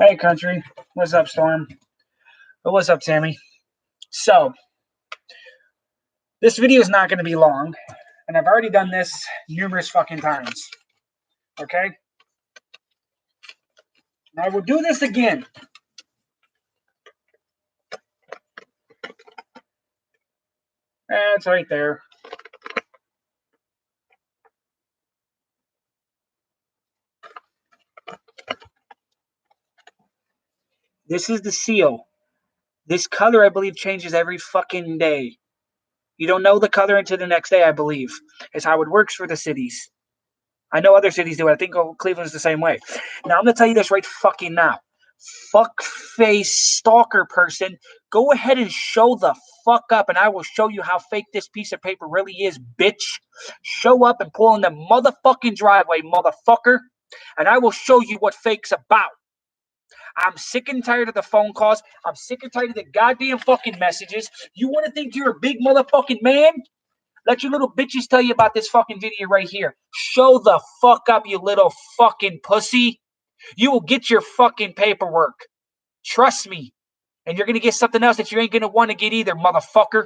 Hey, country. What's up, Storm? What's up, Sammy? So, this video is not going to be long, and I've already done this numerous fucking times. Okay? And I will do this again. It's right there. This is the seal. This color, I believe, changes every fucking day. You don't know the color until the next day, I believe. It's how it works for the cities. I know other cities do it. I think Cleveland's the same way. Now, I'm going to tell you this right fucking now. Fuckface stalker person, go ahead and show the fuck up, and I will show you how fake this piece of paper really is, bitch. Show up and pull in the motherfucking driveway, motherfucker, and I will show you what fake's about. I'm sick and tired of the phone calls. I'm sick and tired of the goddamn fucking messages. You want to think you're a big motherfucking man? Let your little bitches tell you about this fucking video right here. Show the fuck up, you little fucking pussy. You will get your fucking paperwork. Trust me. And you're going to get something else that you ain't going to want to get either, motherfucker.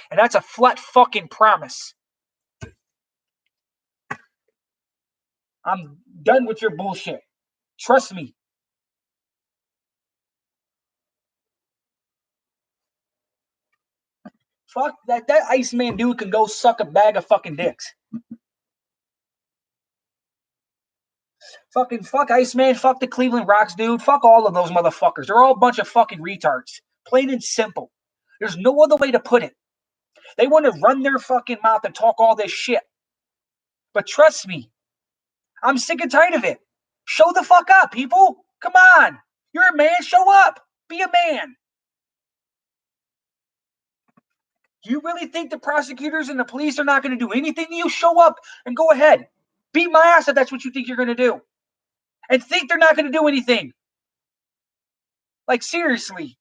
And that's a flat fucking promise. I'm done with your bullshit. Trust me. Fuck that Iceman dude can go suck a bag of fucking dicks. Fuck Iceman, fuck the Cleveland Rocks, dude. Fuck all of those motherfuckers. They're all a bunch of fucking retards. Plain and simple. There's no other way to put it. They want to run their fucking mouth and talk all this shit. But trust me, I'm sick and tired of it. Show the fuck up, people. Come on. You're a man. Show up. Be a man. Do you really think the prosecutors and the police are not going to do anything to you? Show up and go ahead. Beat my ass if that's what you think you're going to do. And think they're not going to do anything. Like, seriously.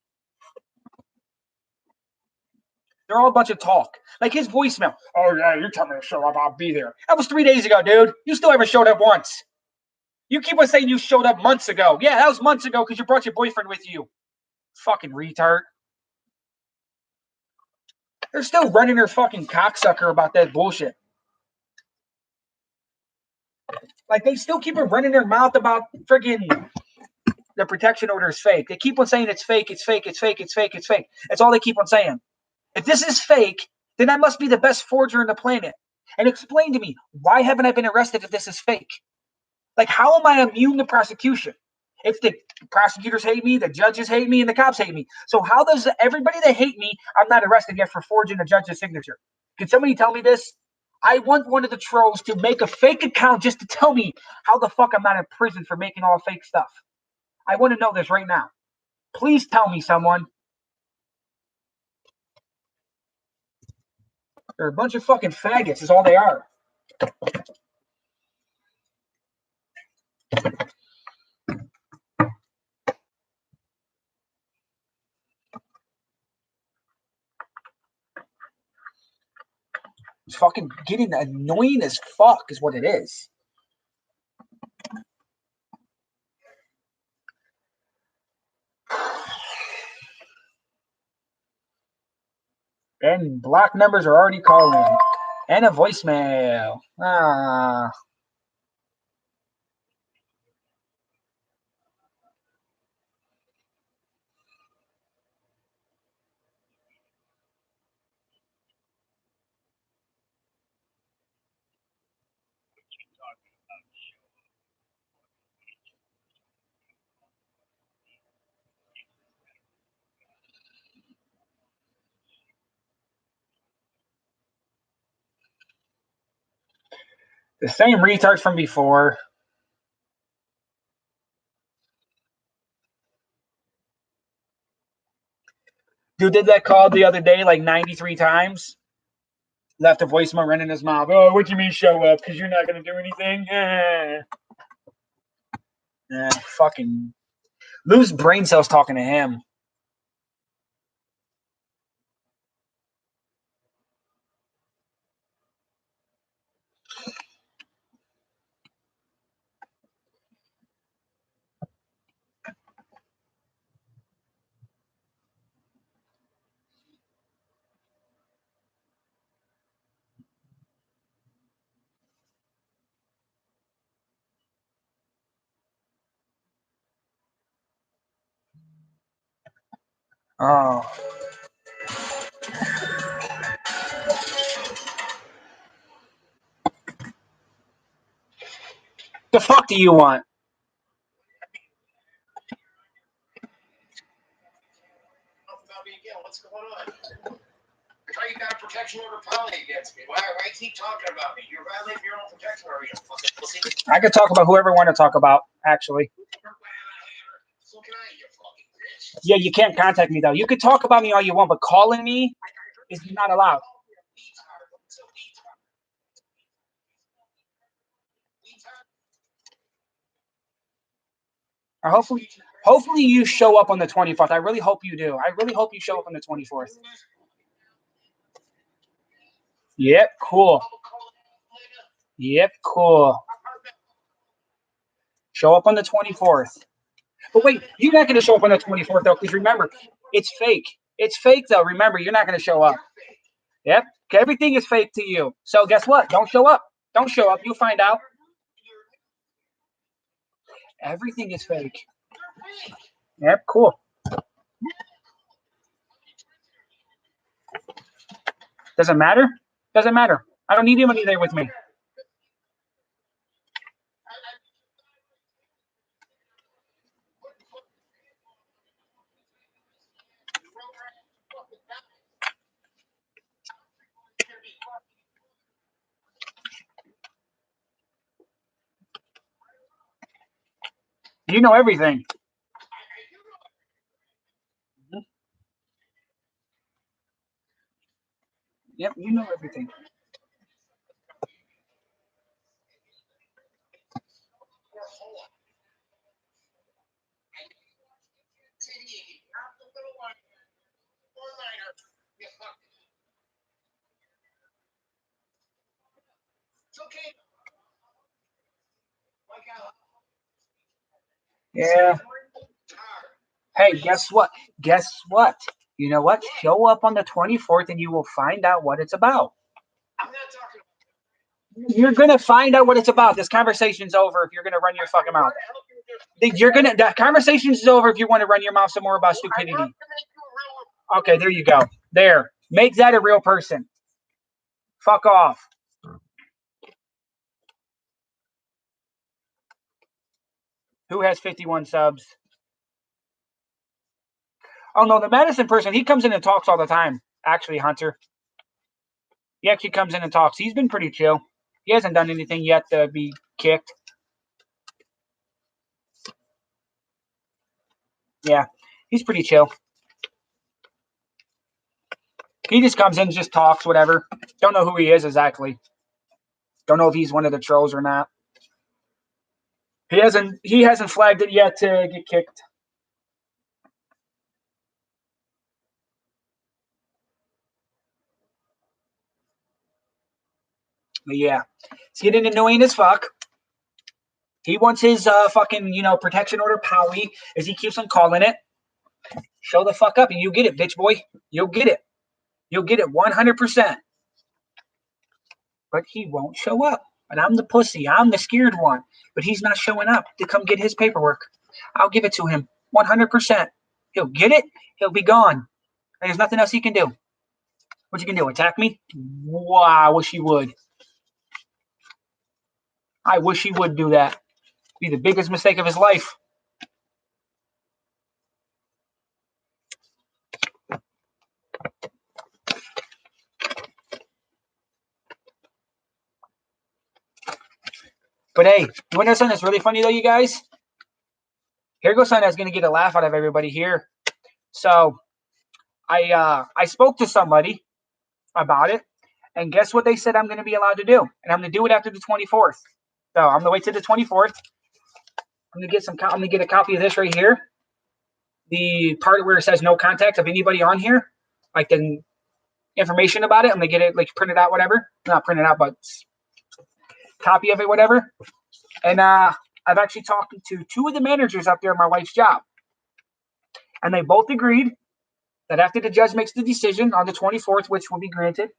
They're all a bunch of talk. Like his voicemail. Oh, yeah, you're telling me to show up. I'll be there. That was 3 days ago, dude. You still haven't showed up once. You keep on saying you showed up months ago. Yeah, that was months ago because you brought your boyfriend with you. Fucking retard. They're still running their fucking cocksucker about that bullshit. Like, they still keep on running their mouth about friggin' the protection order is fake. They keep on saying it's fake, it's fake, it's fake, it's fake, it's fake. That's all they keep on saying. If this is fake, then I must be the best forger in the planet. And explain to me, why haven't I been arrested if this is fake? Like, how am I immune to prosecution? If the prosecutors hate me, the judges hate me, and the cops hate me. So how does everybody that hate me, I'm not arrested yet for forging a judge's signature? Can somebody tell me this? I want one of the trolls to make a fake account just to tell me how the fuck I'm not in prison for making all fake stuff. I want to know this right now. Please tell me, someone. They're a bunch of fucking faggots is all they are. It's fucking getting annoying as fuck is what it is. And block numbers are already calling. And a voicemail. Ah. The same retards from before. Dude did that call the other day like 93 times. Left a voicemail running his mouth. Oh, what do you mean show up? Because you're not going to do anything? Fucking lose brain cells talking to him. Oh. The fuck do you want? What's going on? You got a protection order probably against me. Why keep talking about me? You're violating your own protection order, you fucking pussy. I could talk about whoever I want to talk about, actually. So can I, you fucking bitch? Yeah, you can't contact me, though. You could talk about me all you want, but calling me is not allowed. Or hopefully you show up on the 24th. I really hope you do. I really hope you show up on the 24th. Yep, cool. Yep, cool. Show up on the 24th. But wait, you're not going to show up on the 24th, though, because remember, it's fake. It's fake, though. Remember, you're not going to show up. Yep. Everything is fake to you. So guess what? Don't show up. Don't show up. You'll find out. Everything is fake. Yep, cool. Doesn't matter? Doesn't matter. I don't need anybody there with me. You know everything. Yep, you know everything. Yeah. Hey, guess what? Guess what? You know what? Show up on the 24th and you will find out what it's about. You're going to find out what it's about. This conversation's over if you're going to run your fucking mouth. The conversation's over if you want to run your mouth some more about stupidity. Okay, there you go. There. Make that a real person. Fuck off. Who has 51 subs? Oh, no, the Madison person, he comes in and talks all the time. Actually, Hunter. He actually comes in and talks. He's been pretty chill. He hasn't done anything yet to be kicked. Yeah, he's pretty chill. He just comes in, just talks, whatever. Don't know who he is exactly. Don't know if he's one of the trolls or not. He hasn't flagged it yet to get kicked. But yeah, it's getting annoying as fuck. He wants his fucking, protection order Powie, as he keeps on calling it. Show the fuck up and you get it, bitch boy. You'll get it. You'll get it 100%. But he won't show up. And I'm the pussy. I'm the scared one. But he's not showing up to come get his paperwork. I'll give it to him 100%. He'll get it. He'll be gone. There's nothing else he can do. What you can do? Attack me? Wow, I wish he would. I wish he would do that. Be the biggest mistake of his life. But hey, you want to know something that's really funny though, you guys? Here goes something that's gonna get a laugh out of everybody here. So I spoke to somebody about it, And guess what they said I'm going to be allowed to do? And I'm going to do it after the 24th. So I'm going to wait till the 24th. I'm going to get a copy of this right here. The part where it says no contact of anybody on here, like the information about it. I'm going to get it, like, printed out, whatever. Not printed out, but copy of it, whatever. And I've actually talked to 2 of the managers up there at my wife's job. And they both agreed that after the judge makes the decision on the 24th, which will be granted,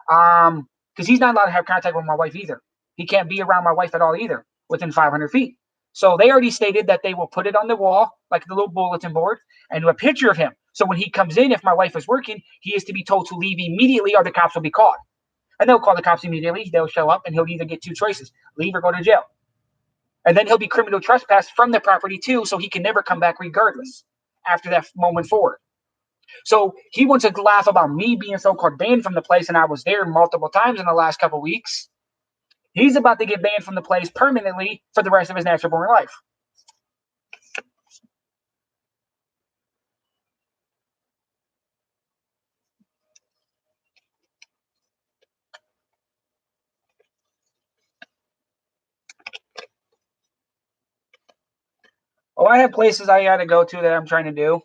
because he's not allowed to have contact with my wife either. He can't be around my wife at all either, within 500 feet. So they already stated that they will put it on the wall, like the little bulletin board, and a picture of him. So when he comes in, if my wife is working, he is to be told to leave immediately or the cops will be called. And they'll call the cops immediately. They'll show up, and he'll either get 2 choices, leave or go to jail. And then he'll be criminal trespassed from the property too, so he can never come back regardless after that moment forward. So he wants to laugh about me being so-called banned from the place, and I was there multiple times in the last couple of weeks. He's about to get banned from the place permanently for the rest of his natural-born life. Oh, I have places I got to go to that I'm trying to do.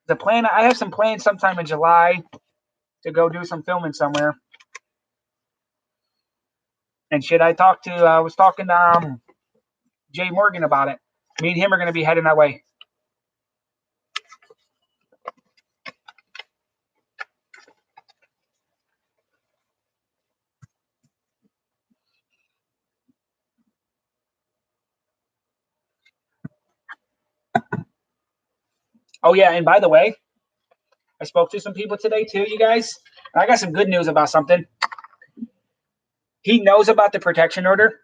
I have some plans sometime in July to go do some filming somewhere. And shit, I was talking to Jay Morgan about it. Me and him are going to be heading that way. Oh, yeah, and by the way, I spoke to some people today too, you guys. I got some good news about something. He knows about the protection order.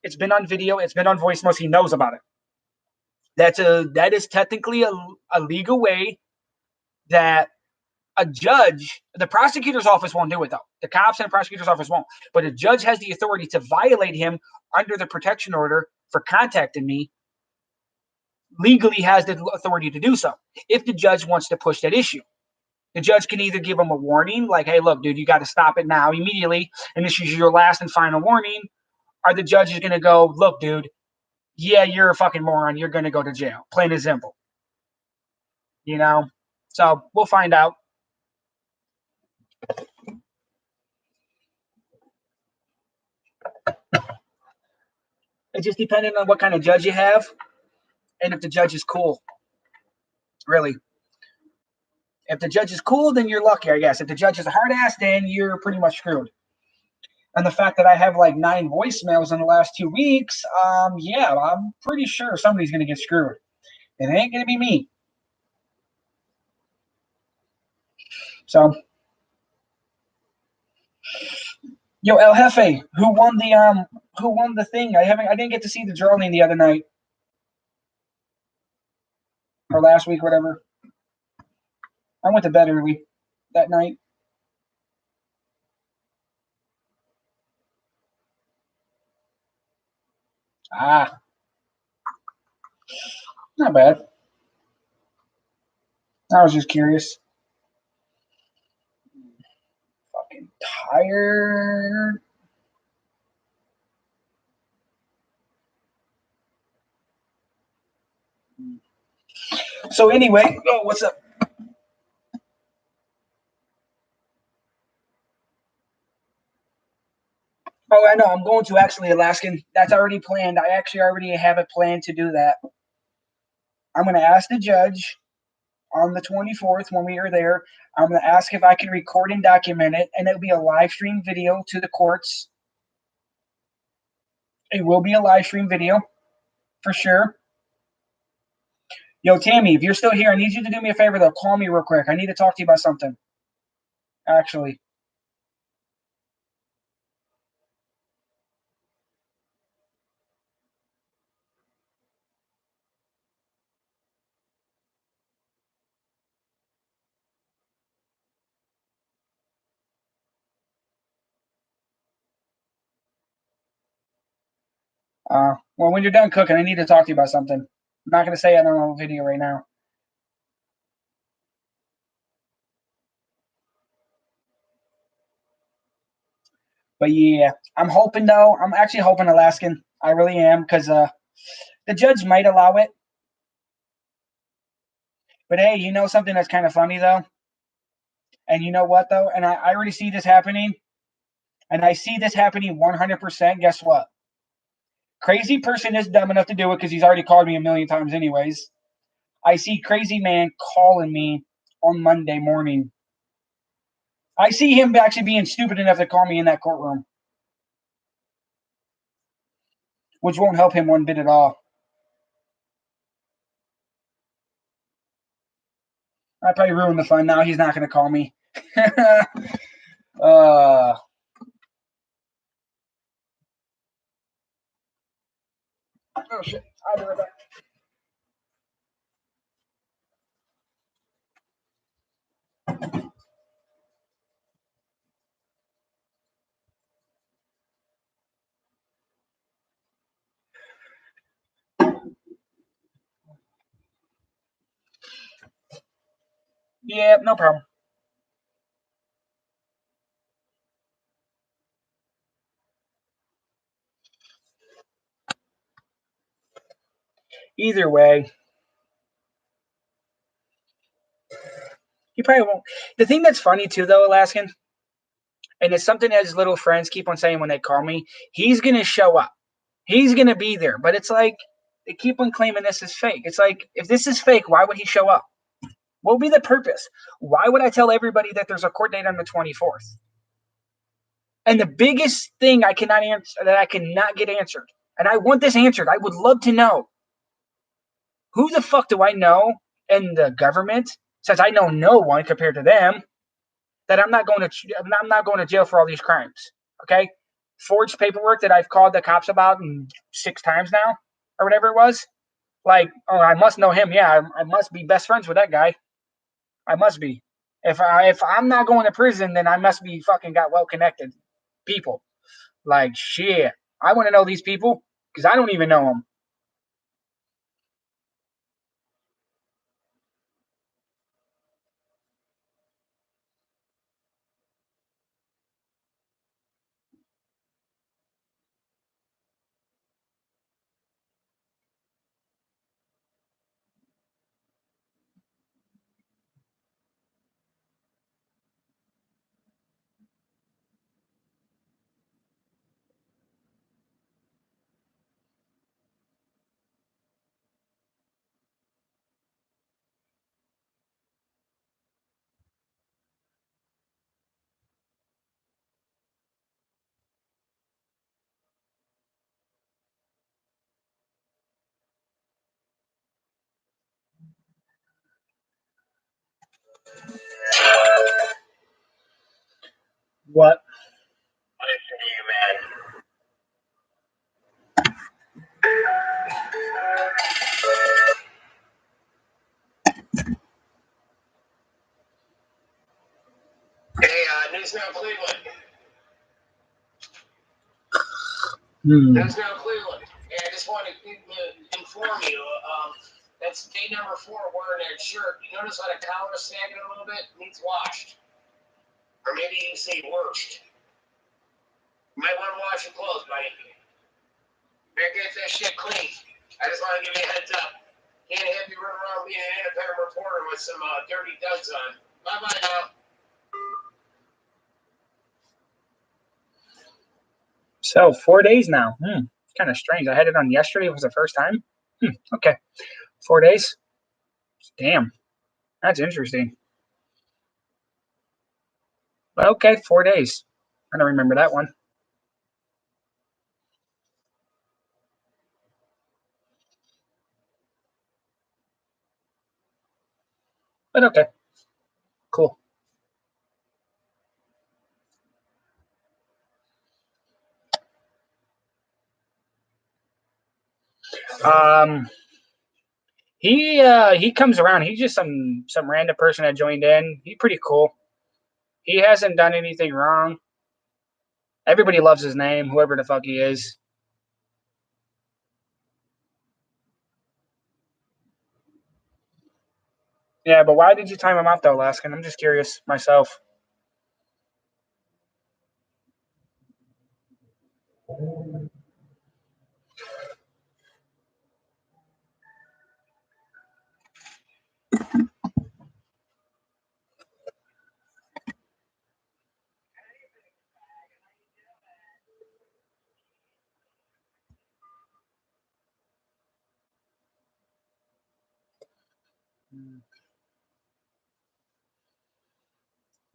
It's been on video. It's been on voicemails. He knows about it. That is technically a legal way that a judge, the prosecutor's office won't do it though. The cops and the prosecutor's office won't. But a judge has the authority to violate him under the protection order for contacting me. Legally has the authority to do so if the judge wants to push that issue. The judge can either give him a warning, like, hey, look, dude, you got to stop it now immediately, and this is your last and final warning. Or the judge is going to go, look, dude, yeah, you're a fucking moron. You're going to go to jail. Plain and simple. You know? So we'll find out. It just depending on what kind of judge you have and if the judge is cool. Really. If the judge is cool, then you're lucky, I guess. If the judge is a hard ass, then you're pretty much screwed. And the fact that I have like 9 voicemails in the last 2 weeks, yeah, I'm pretty sure somebody's going to get screwed. It ain't going to be me. So, yo, El Jefe, who won the thing? I didn't get to see the drawing the other night. Or last week, whatever. I went to bed early that night. Ah. Not bad. I was just curious. Fucking tired. So anyway, oh, what's up? Oh, I know. I'm going to actually Alaskan. That's already planned. I actually already have it planned to do that. I'm going to ask the judge on the 24th when we are there. I'm going to ask if I can record and document it, and it'll be a live stream video to the courts. It will be a live stream video for sure. Yo, Tammy, if you're still here, I need you to do me a favor, though. Call me real quick. I need to talk to you about something. Actually. Well, when you're done cooking, I need to talk to you about something. I'm not going to say it on a video right now. But yeah, I'm hoping though. I'm actually hoping Alaskan. I really am because the judge might allow it. But hey, you know something that's kind of funny though? And you know what though? And I already see this happening. And I see this happening 100%. Guess what? Crazy person is dumb enough to do it because he's already called me a million times anyways. I see crazy man calling me on Monday morning. I see him actually being stupid enough to call me in that courtroom, which won't help him one bit at all. I probably ruined the fun. Now he's not going to call me. Oh shit! I'll be right back. Yeah, no problem. Either way, he probably won't. The thing that's funny too, though, Alaskan, and it's something that his little friends keep on saying when they call me. He's gonna show up. He's gonna be there. But it's like they keep on claiming this is fake. It's like if this is fake, why would he show up? What would be the purpose? Why would I tell everybody that there's a court date on the 24th? And the biggest thing I cannot answer that I cannot get answered, and I want this answered. I would love to know who the fuck do I know in the government, since I know no one compared to them, that I'm not going to jail for all these crimes. Okay, forged paperwork that I've called the cops about 6 times now, or whatever it was. Like, oh, I must know him. Yeah, I must be best friends with that guy. I must be. If I'm not going to prison, then I must be fucking got well connected people. Like shit, I want to know these people because I don't even know them. What? Listen to you, man. Hey, News Now Cleveland. News Now Cleveland. Hey, I just want to inform you. That's day number 4 wearing that shirt. You notice how the collar is sagging a little bit? Needs washed. Or maybe you say worst. You might want to wash your clothes, buddy. Better get that shit clean. I just want to give you a heads up. Can't have you run around being an independent reporter with some dirty duds on. Bye-bye now. So 4 days now. Kind of strange. I had it on yesterday. It was the first time. Okay, 4 days. Damn, that's interesting. But okay, 4 days. I don't remember that one. But okay, cool. Um, he comes around. He's just some random person that joined in. He's pretty cool. He hasn't done anything wrong. Everybody loves his name, whoever the fuck he is. Yeah, but why did you time him out though, Laskin? I'm just curious myself.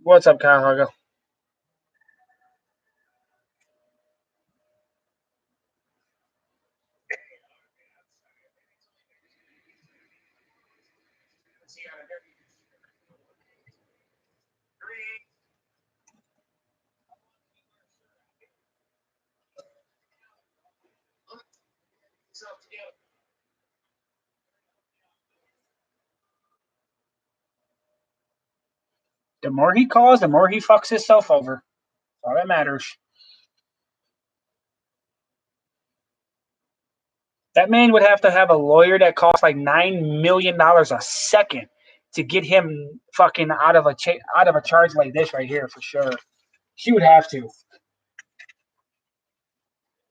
What's up, Kyle Hargo? The more he calls, the more he fucks himself over. All that matters. That man would have to have a lawyer that costs like $9 million a second to get him fucking out of a charge like this right here for sure. She would have to.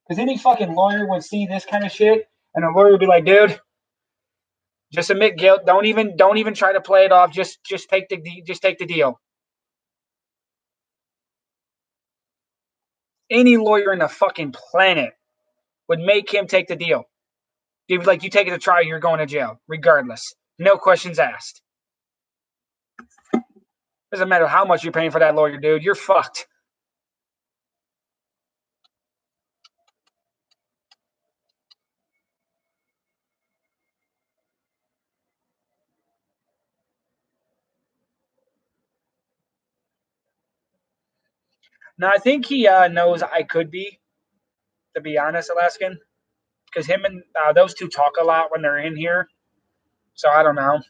Because any fucking lawyer would see this kind of shit, and a lawyer would be like, "Dude, just admit guilt. Don't even try to play it off. Just take the deal." Any lawyer in the fucking planet would make him take the deal. He'd be like, "You take it to trial, you're going to jail, regardless. No questions asked. Doesn't matter how much you're paying for that lawyer, dude. You're fucked." Now I think he knows I could be, to be honest, Alaskan, because him and those two talk a lot when they're in here. So I don't know.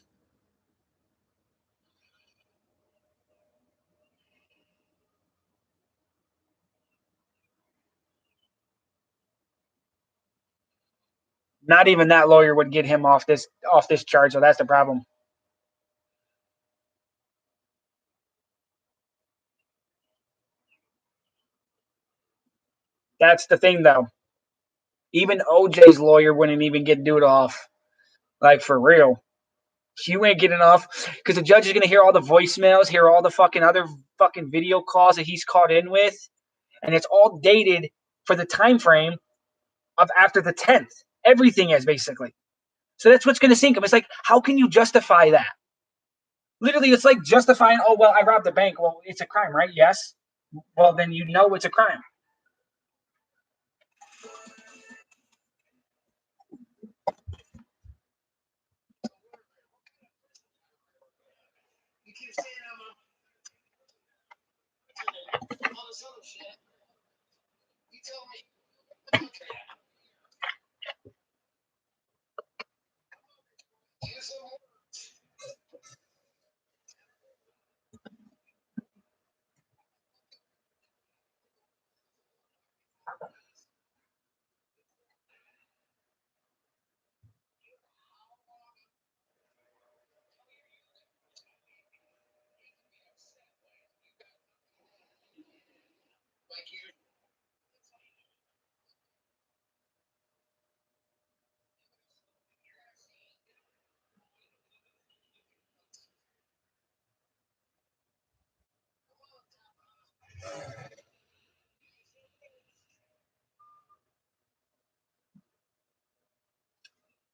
Not even that lawyer would get him off this charge. So that's the problem. That's the thing, though. Even OJ's lawyer wouldn't even get dude off. Like, for real. You ain't getting off because the judge is going to hear all the voicemails, hear all the fucking other fucking video calls that he's caught in with. And it's all dated for the time frame of after the 10th. Everything is basically. So that's what's going to sink him. It's like, how can you justify that? Literally, it's like justifying, oh, well, I robbed a bank. Well, it's a crime, right? Yes. Well, then you know it's a crime.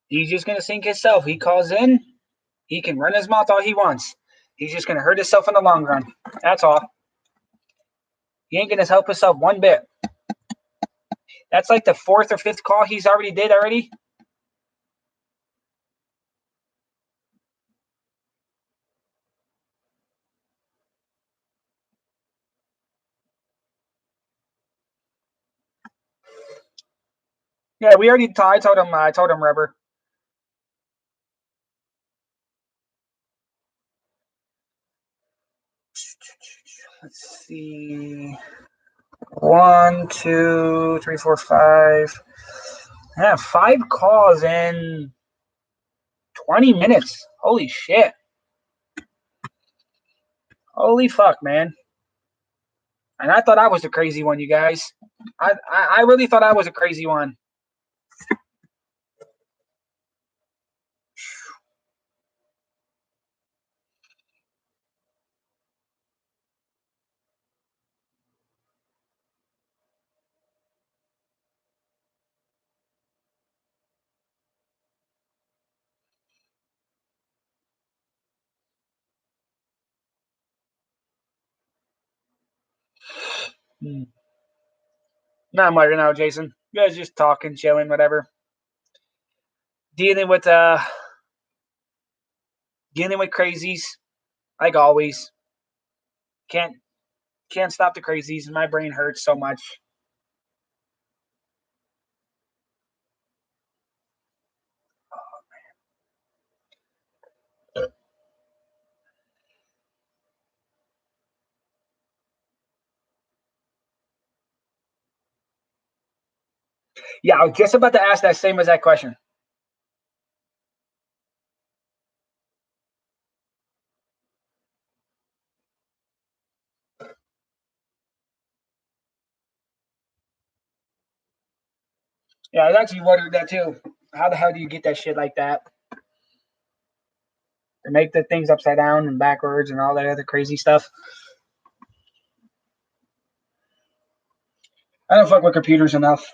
He's just going to sink himself. He calls in. He can run his mouth all he wants. He's just going to hurt himself in the long run. That's all. He ain't going to help himself one bit. That's like the fourth or fifth call he's already did already. Yeah, we already. I told him. Rubber. Let's see. 1, 2, 3, 4, 5. Yeah, 5 calls in 20 minutes. Holy shit. Holy fuck, man. And I thought I was the crazy one, you guys. I really thought I was a crazy one. Not much right now, Jason. You guys just talking, chilling, whatever. Dealing with crazies, like always. Can't stop the crazies. My brain hurts so much. Yeah, I was just about to ask that same exact question. Yeah, I was actually wondering that too. How the hell do you get that shit like that? To make the things upside down and backwards and all that other crazy stuff. I don't fuck with computers enough.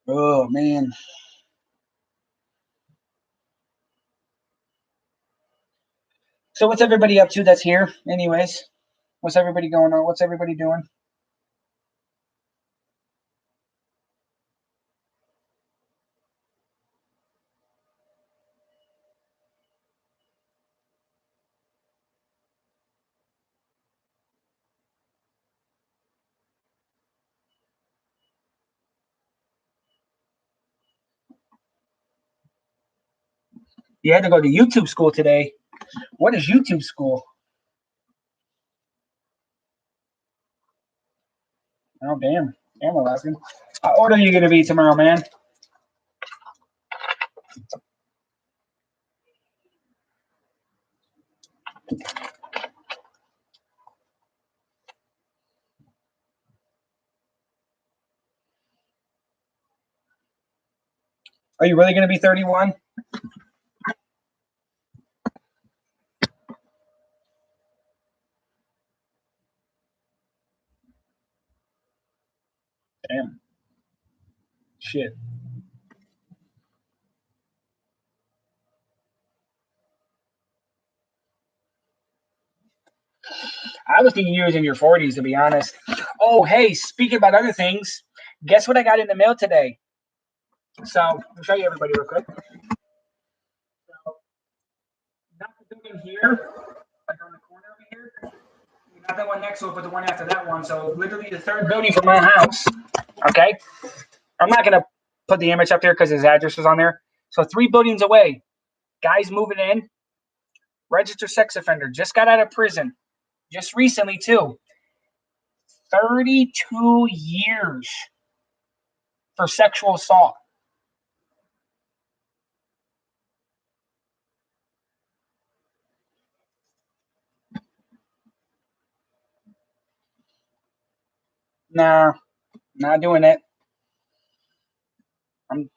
Oh man. So what's everybody up to that's here? Anyways, what's everybody going on? What's everybody doing? You had to go to YouTube school today. What is YouTube school? Oh damn. Damn, Alaskan. How old are you gonna be tomorrow, man? Are you really gonna be 31? Damn. Shit. I was thinking you was in your 40s, to be honest. Oh, hey, speaking about other things, guess what I got in the mail today? So, I'll show you everybody real quick. So, not the building here, like on the corner over here. Not that one next to it, but the one after that one. So, literally the third building from my house. Okay? I'm not going to put the image up there because his address is on there. So, 3 buildings away, guys moving in, registered sex offender, just got out of prison. Just recently, too. 32 years for sexual assault. Nah, not doing it. I'm.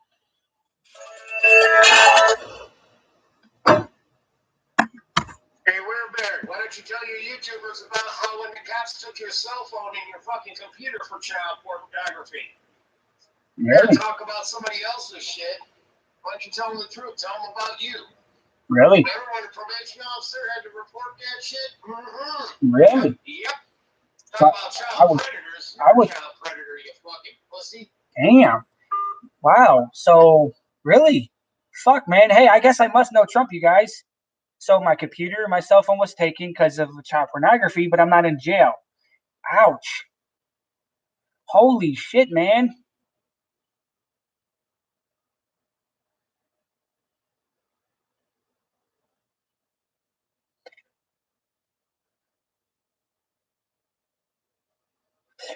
Hey, Werebear, why don't you tell your YouTubers about how when the cops took your cell phone and your fucking computer for child pornography? You gotta Really? talk about somebody else's shit. Why don't you tell them the truth? Tell them about you. Really? Remember when the probation officer had to report that shit? Mm-hmm. Really? Yep. Talk So, about child predators. You're I was. a child predator, you fucking pussy. Damn. Wow. So, really? Fuck, man. Hey, I guess I must know Trump, you guys. So, my computer and my cell phone was taken because of child pornography, but I'm not in jail. Ouch. Holy shit, man.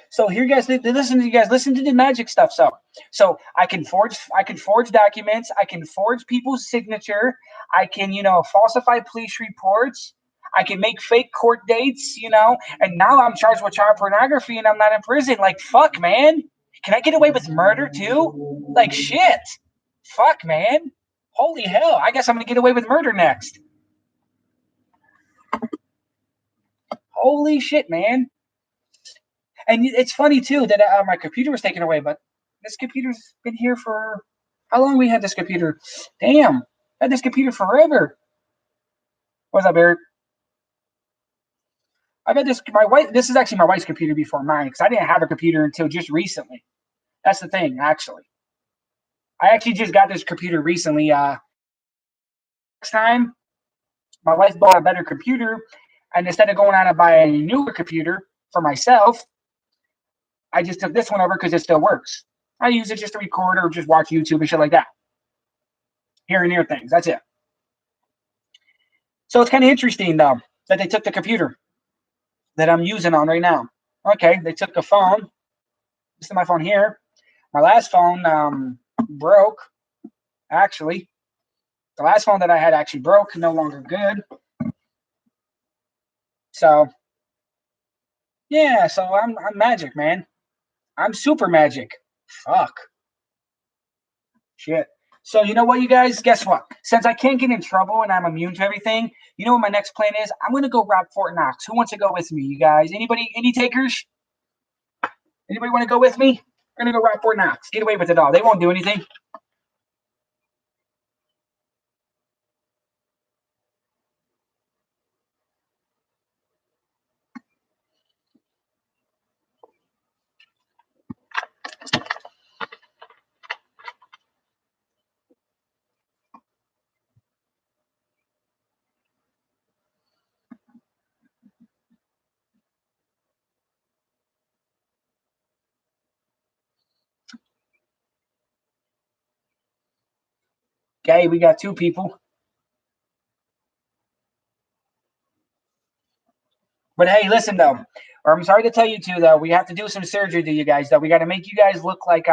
So here, you guys, listen to you guys. Listen to the magic stuff. So I can forge documents. I can forge people's signature. I can, falsify police reports. I can make fake court dates, and now I'm charged with child pornography and I'm not in prison. Like, fuck, man. Can I get away with murder too? Like, shit. Fuck, man. Holy hell. I guess I'm going to get away with murder next. Holy shit, man. And it's funny, too, that my computer was taken away, but this computer's been here for... How long we had this computer? Damn. I had this computer forever. What's up, Eric? I've had this... This is actually my wife's computer before mine, because I didn't have a computer until just recently. That's the thing, actually. I actually just got this computer recently. Next time, my wife bought a better computer, and instead of going out and buying a newer computer for myself, I just took this one over because it still works. I use it just to record or just watch YouTube and shit like that. Here and there things. That's it. So it's kind of interesting, though, that they took the computer that I'm using on right now. Okay, they took a phone. This is my phone here. My last phone broke, actually. The last phone that I had actually broke, no longer good. So, yeah, so I'm magic, man. I'm super magic. Fuck. Shit. So, you know what, you guys? Guess what? Since I can't get in trouble and I'm immune to everything, you know what my next plan is? I'm going to go rob Fort Knox. Who wants to go with me, you guys? Anybody? Any takers? Anybody want to go with me? I'm going to go rob Fort Knox. Get away with it all. They won't do anything. Okay, we got 2 people. But hey, listen though, or I'm sorry to tell you too though, we have to do some surgery to you guys though. We got to make you guys look like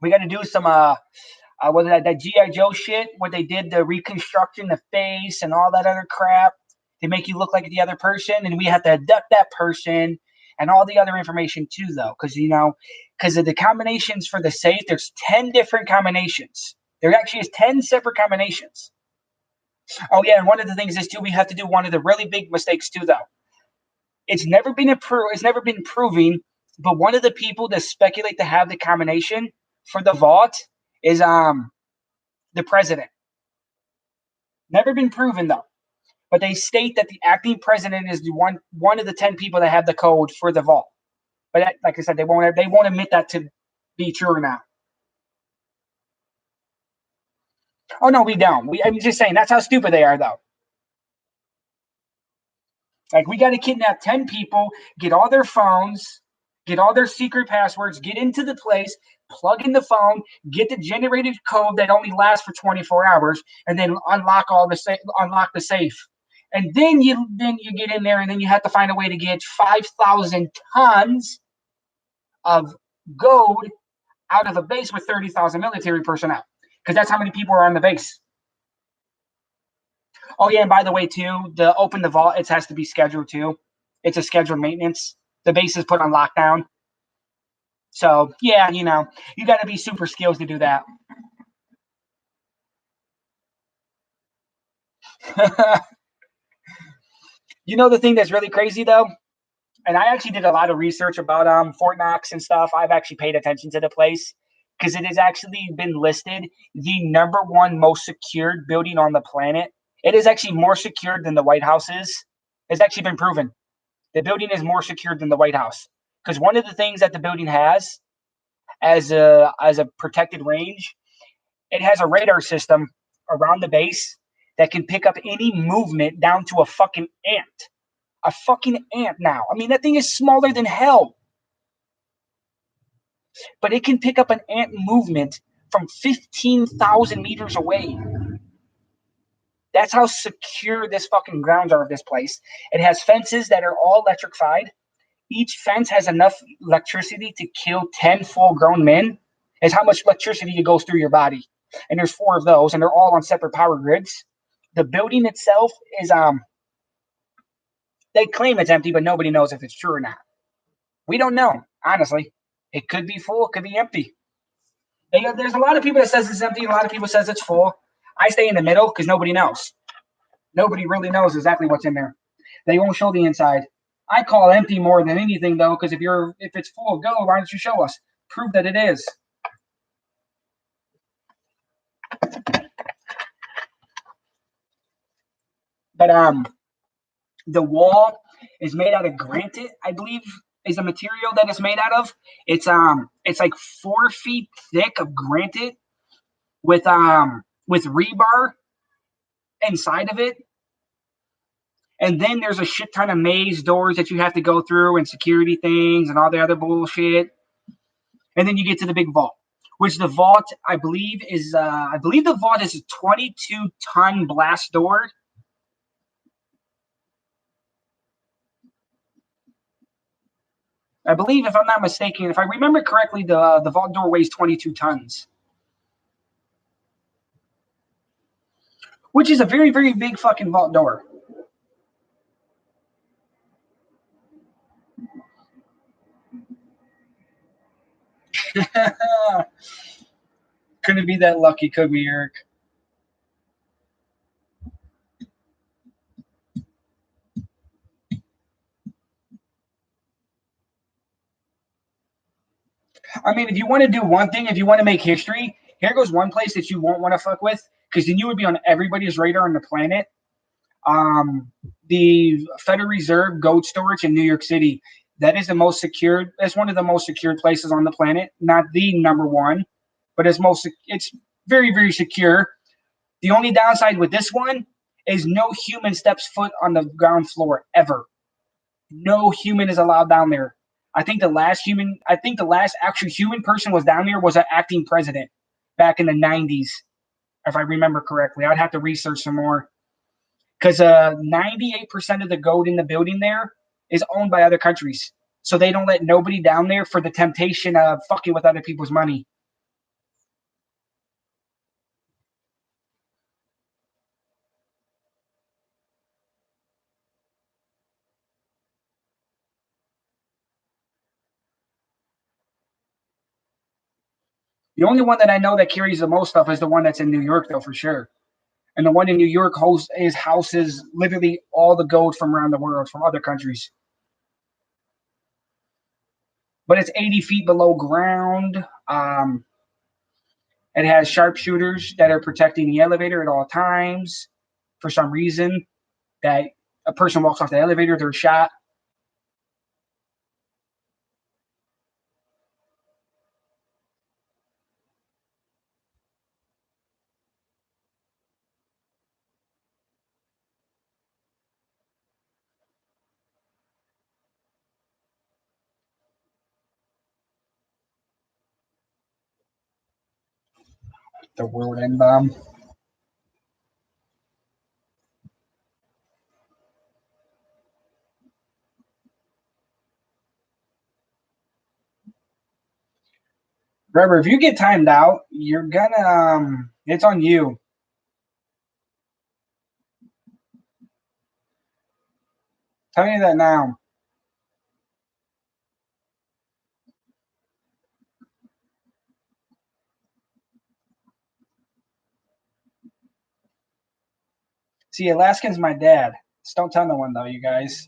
we got to do some what that GI Joe shit where they did the reconstruction, the face and all that other crap to make you look like the other person, and we have to abduct that person and all the other information too though, because of the combinations for the safe. There's 10 different combinations. There actually is 10 separate combinations. Oh yeah, and one of the things is too, we have to do one of the really big mistakes too, though. It's never been It's never been proven, but one of the people that speculate to have the combination for the vault is the president. Never been proven though, but they state that the acting president is the one of the 10 people that have the code for the vault. But like I said, they won't admit that to be true or not. Oh no, we don't. I'm just saying that's how stupid they are though. Like, we got to kidnap 10 people, get all their phones, get all their secret passwords, get into the place, plug in the phone, get the generated code that only lasts for 24 hours, and then unlock the safe. And then you get in there, and then you have to find a way to get 5,000 tons of gold out of a base with 30,000 military personnel, because that's how many people are on the base. Oh yeah, and by the way, too, to open the vault, it has to be scheduled too. It's a scheduled maintenance. The base is put on lockdown. So yeah, you got to be super skills to do that. The thing that's really crazy though, and I actually did a lot of research about Fort Knox and stuff. I've actually paid attention to the place because it has actually been listed the #1 most secured building on the planet. It is actually more secured than the White House is. It's actually been proven. The building is more secured than the White House, because one of the things that the building has as a protected range, it has a radar system around the base that can pick up any movement down to a fucking ant. A fucking ant now. I mean, that thing is smaller than hell. But it can pick up an ant movement from 15,000 meters away. That's how secure this fucking grounds are of this place. It has fences that are all electrified. Each fence has enough electricity to kill 10 full-grown men. Is how much electricity goes through your body. And there's 4 of those, and they're all on separate power grids. The building itself is they claim it's empty, but nobody knows if it's true or not. We don't know, honestly. It could be full, it could be empty. There's a lot of people that says it's empty, a lot of people says it's full. I stay in the middle because nobody knows. Nobody really knows exactly what's in there. They won't show the inside. I call empty more than anything though, because if it's full of gold, why don't you show us? Prove that it is. But the wall is made out of granite, I believe, is a material that it's made out of. It's like 4 feet thick of granite with rebar inside of it. And then there's a shit ton of maze doors that you have to go through and security things and all the other bullshit. And then you get to the big vault, which the vault, I believe the vault is a 22-ton blast door. I believe, if I'm not mistaken, if I remember correctly, the vault door weighs 22 tons. Which is a very, very big fucking vault door. Couldn't be that lucky, could we, Eric? I mean, if you want to do one thing, if you want to make history, here goes one place that you won't want to fuck with, because then you would be on everybody's radar on the planet. The Federal Reserve Gold Storage in New York City. That is the most secured. That's one of the most secured places on the planet. Not the number one, but it's very, very secure. The only downside with this one is no human steps foot on the ground floor ever. No human is allowed down there. I think the last actual human person was down there was an acting president back in the 90s, if I remember correctly. I'd have to research some more. Because 98% of the gold in the building there is owned by other countries. So they don't let nobody down there for the temptation of fucking with other people's money. The only one that I know that carries the most stuff is the one that's in New York, though, for sure. And the one in New York houses literally all the gold from around the world, from other countries. But it's 80 feet below ground. It has sharpshooters that are protecting the elevator at all times. For some reason, that a person walks off the elevator, they're shot. The World End Bomb. Remember, if you get timed out, you're gonna it's on you. Tell you that now. See, Alaskan's my dad. Just don't tell no one though, you guys.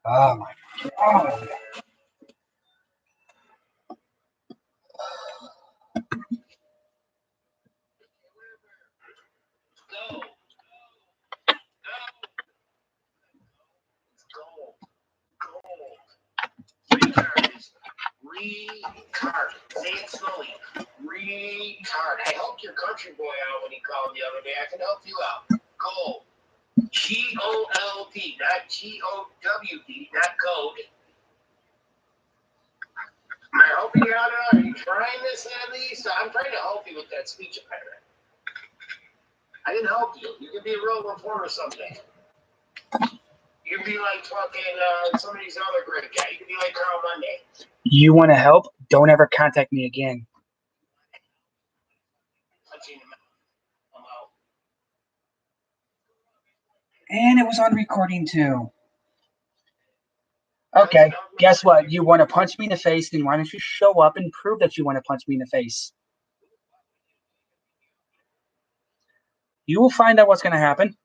Oh my god. Retard. Say it slowly. Retard. I helped your country boy out when he called the other day. I can help you out. Gold. G-O-L-D, not G-O-W-D, not code. Am I helping you out? Are you trying this at least? I'm trying to help you with that speech impediment. I didn't help you. You can be a real reporter someday. You can be like fucking some of these other great guys. You can be like Carl Monday. You want to help? Don't ever contact me again. And it was on recording too. Okay, guess what? You want to punch me in the face, then why don't you show up and prove that you want to punch me in the face? You will find out what's going to happen.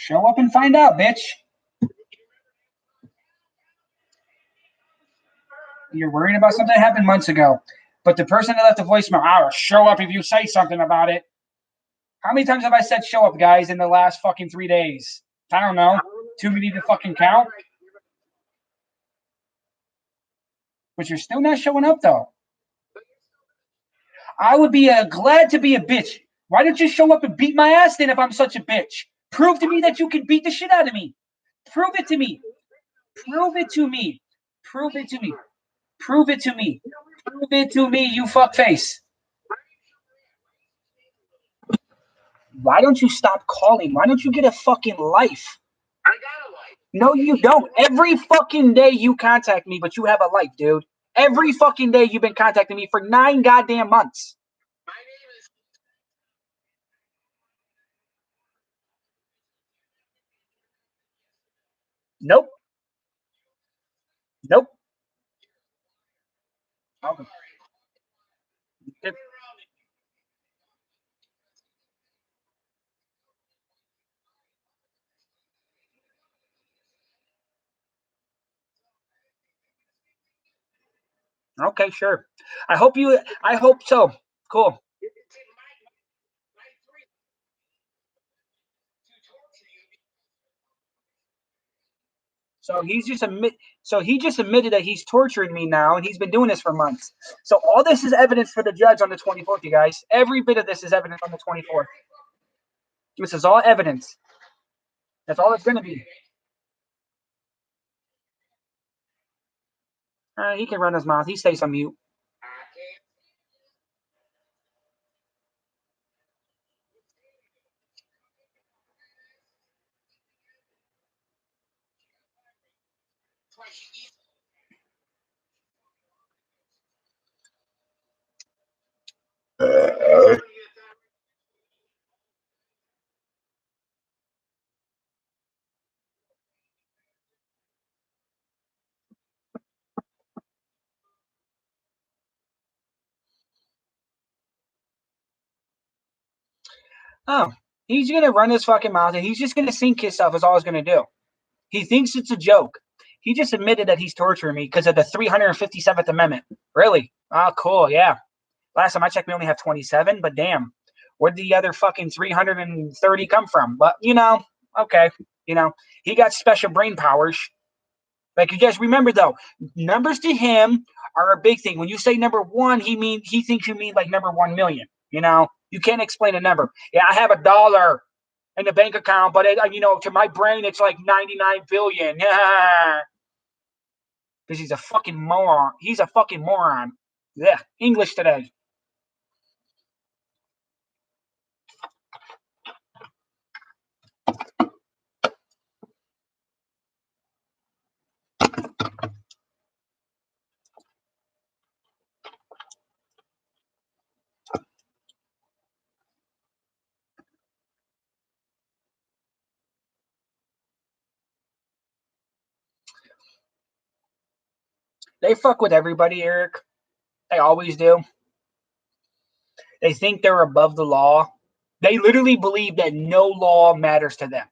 Show up and find out, bitch. You're worrying about something that happened months ago. But the person that left the voicemail, I'll show up if you say something about it. How many times have I said show up, guys, in the last fucking 3 days? I don't know. Too many to fucking count? But you're still not showing up, though. I would be glad to be a bitch. Why don't you show up and beat my ass then if I'm such a bitch? Prove to me that you can beat the shit out of me. Prove it to me. Prove it to me. Prove it to me. Prove it to me. Prove it to me, you fuckface. Why don't you stop calling? Why don't you get a fucking life? I got a life. No, you don't. Every fucking day you contact me, but you have a life, dude. Every fucking day you've been contacting me for 9 goddamn months. My name is. Nope. Nope. Okay, sure. I hope so. Cool. So he just admitted that he's torturing me now, and he's been doing this for months. So all this is evidence for the judge on the 24th, you guys. Every bit of this is evidence on the 24th. This is all evidence. That's all it's going to be. He can run his mouth. He stays on mute. Oh, he's going to run his fucking mouth, and he's just going to sink himself is all he's going to do. He thinks it's a joke. He just admitted that he's torturing me because of the 357th Amendment. Really? Oh, cool. Yeah. Last time I checked, we only have 27, but damn. Where'd the other fucking 330 come from? But, okay. He got special brain powers. Like, you guys remember, though, numbers to him are a big thing. When you say number one, he thinks you mean like number 1 million. You can't explain a number. Yeah, I have $1 in the bank account, but to my brain, it's like 99 billion. Yeah. Because he's a fucking moron. He's a fucking moron. Yeah. English today. They fuck with everybody, Eric. They always do. They think they're above the law. They literally believe that no law matters to them.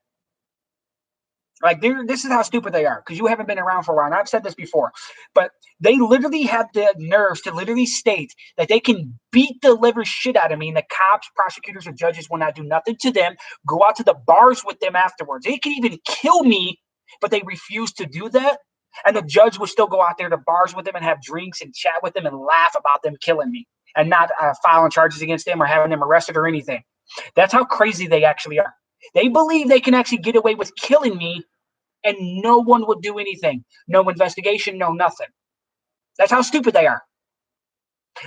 Like, this is how stupid they are, because you haven't been around for a while, and I've said this before, but they literally have the nerves to literally state that they can beat the liver shit out of me, and the cops, prosecutors, or judges will not do nothing to them, go out to the bars with them afterwards. They can even kill me, but they refuse to do that, and the judge will still go out there to bars with them and have drinks and chat with them and laugh about them killing me and not filing charges against them or having them arrested or anything. That's how crazy they actually are. They believe they can actually get away with killing me and no one would do anything. No investigation, no nothing. That's how stupid they are.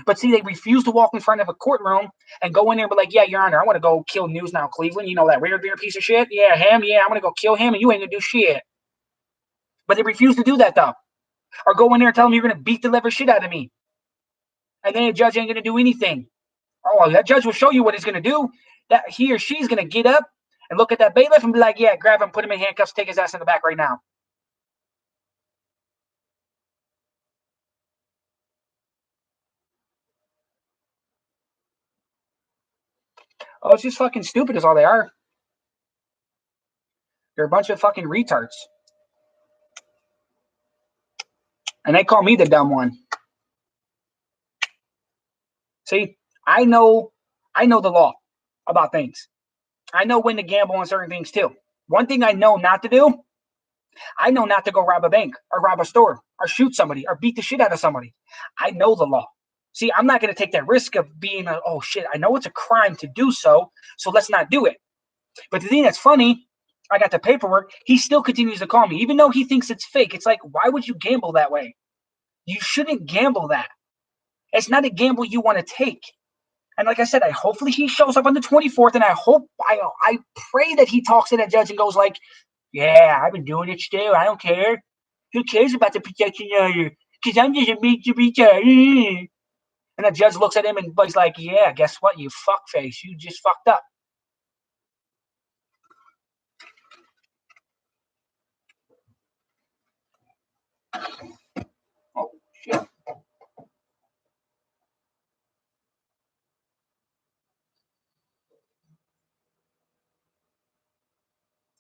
But see, they refuse to walk in front of a courtroom and go in there and be like, yeah, Your Honor, I want to go kill News Now Cleveland. You know that weird piece of shit? Yeah, him. Yeah, I'm going to go kill him and you ain't going to do shit. But they refuse to do that, though. Or go in there and tell them you're going to beat the liver shit out of me. And then the judge ain't going to do anything. Oh, that judge will show you what he's going to do. That he or she's going to get up and look at that bailiff and be like, yeah, grab him, put him in handcuffs, take his ass in the back right now. Oh, it's just fucking stupid is all they are. They're a bunch of fucking retards. And they call me the dumb one. See, I know the law about things. I know when to gamble on certain things too. One thing I know not to do, I know not to go rob a bank or rob a store or shoot somebody or beat the shit out of somebody. I know the law. See, I'm not going to take that risk of being oh shit, I know it's a crime to do so let's not do it. But the thing that's funny, I got the paperwork, he still continues to call me, even though he thinks it's fake. It's like, why would you gamble that way? You shouldn't gamble that. It's not a gamble you want to take. And like I said, hopefully he shows up on the 24th, and I pray that he talks to that judge and goes like, yeah, I've been doing it still. I don't care. Who cares about the protection order? Because I'm just a major retard. And the judge looks at him and he's like, yeah, guess what, you fuckface. You just fucked up. Oh, shit.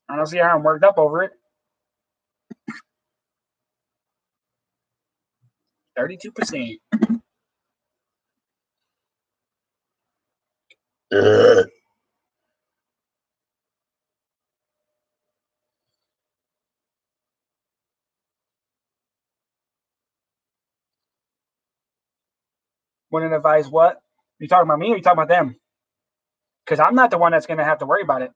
I don't see how I'm worked up over it. 32%. Wouldn't advise what? You talking about me or you talking about them? Because I'm not the one that's going to have to worry about it.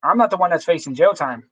I'm not the one that's facing jail time.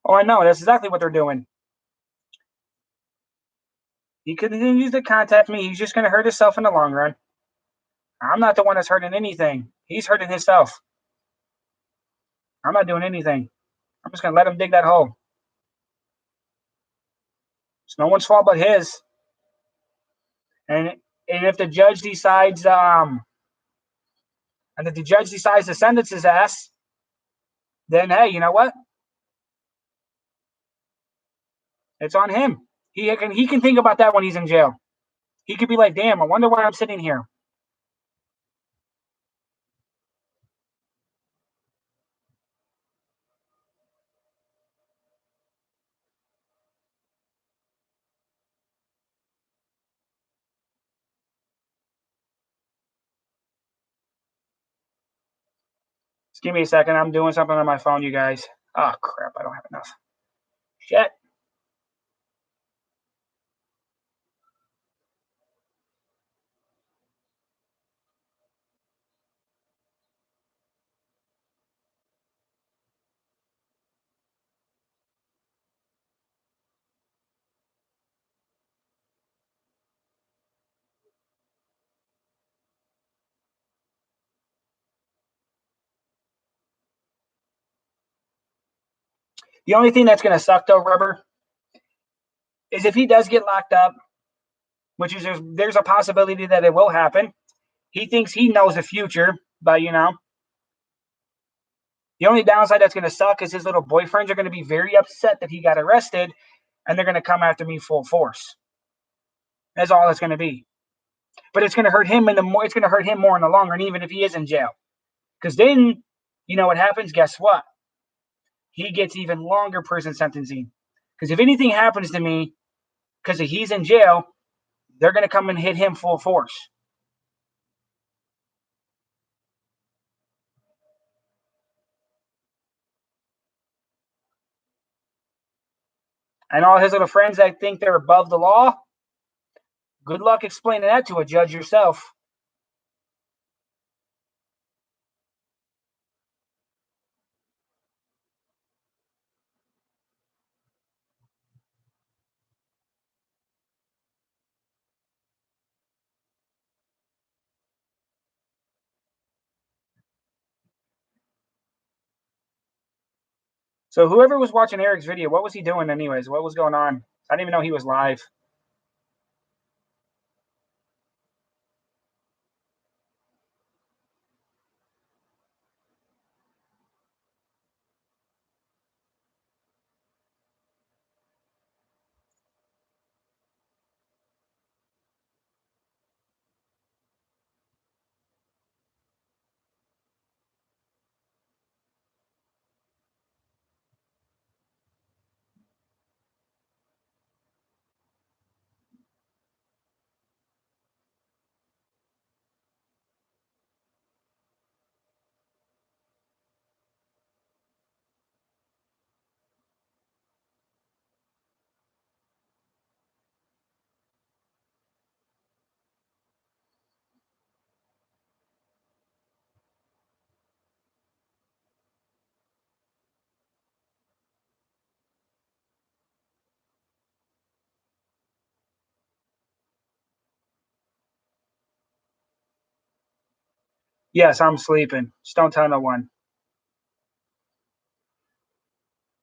Oh, I know. That's exactly what they're doing. He continues to contact me. He's just going to hurt himself in the long run. I'm not the one that's hurting anything. He's hurting himself. I'm not doing anything. I'm just going to let him dig that hole. It's no one's fault but his. And if the judge decides, to sentence his ass, then hey, you know what? It's on him. He can think about that when he's in jail. He could be like, damn, I wonder why I'm sitting here. Just give me a second. I'm doing something on my phone, you guys. Oh, crap. I don't have enough. Shit. The only thing that's going to suck, though, Rubber, is if he does get locked up, which is there's a possibility that it will happen. He thinks he knows the future, but, the only downside that's going to suck is his little boyfriends are going to be very upset that he got arrested, and they're going to come after me full force. That's all it's going to be. But it's going to hurt him it's going to hurt him more in the long run, even if he is in jail. Because then, you know what happens? Guess what? He gets even longer prison sentencing. Because if anything happens to me, because he's in jail, they're going to come and hit him full force. And all his little friends that think they're above the law, good luck explaining that to a judge yourself. So whoever was watching Eric's video, what was he doing anyways? What was going on? I didn't even know he was live. Yes, I'm sleeping. Just don't tell no one.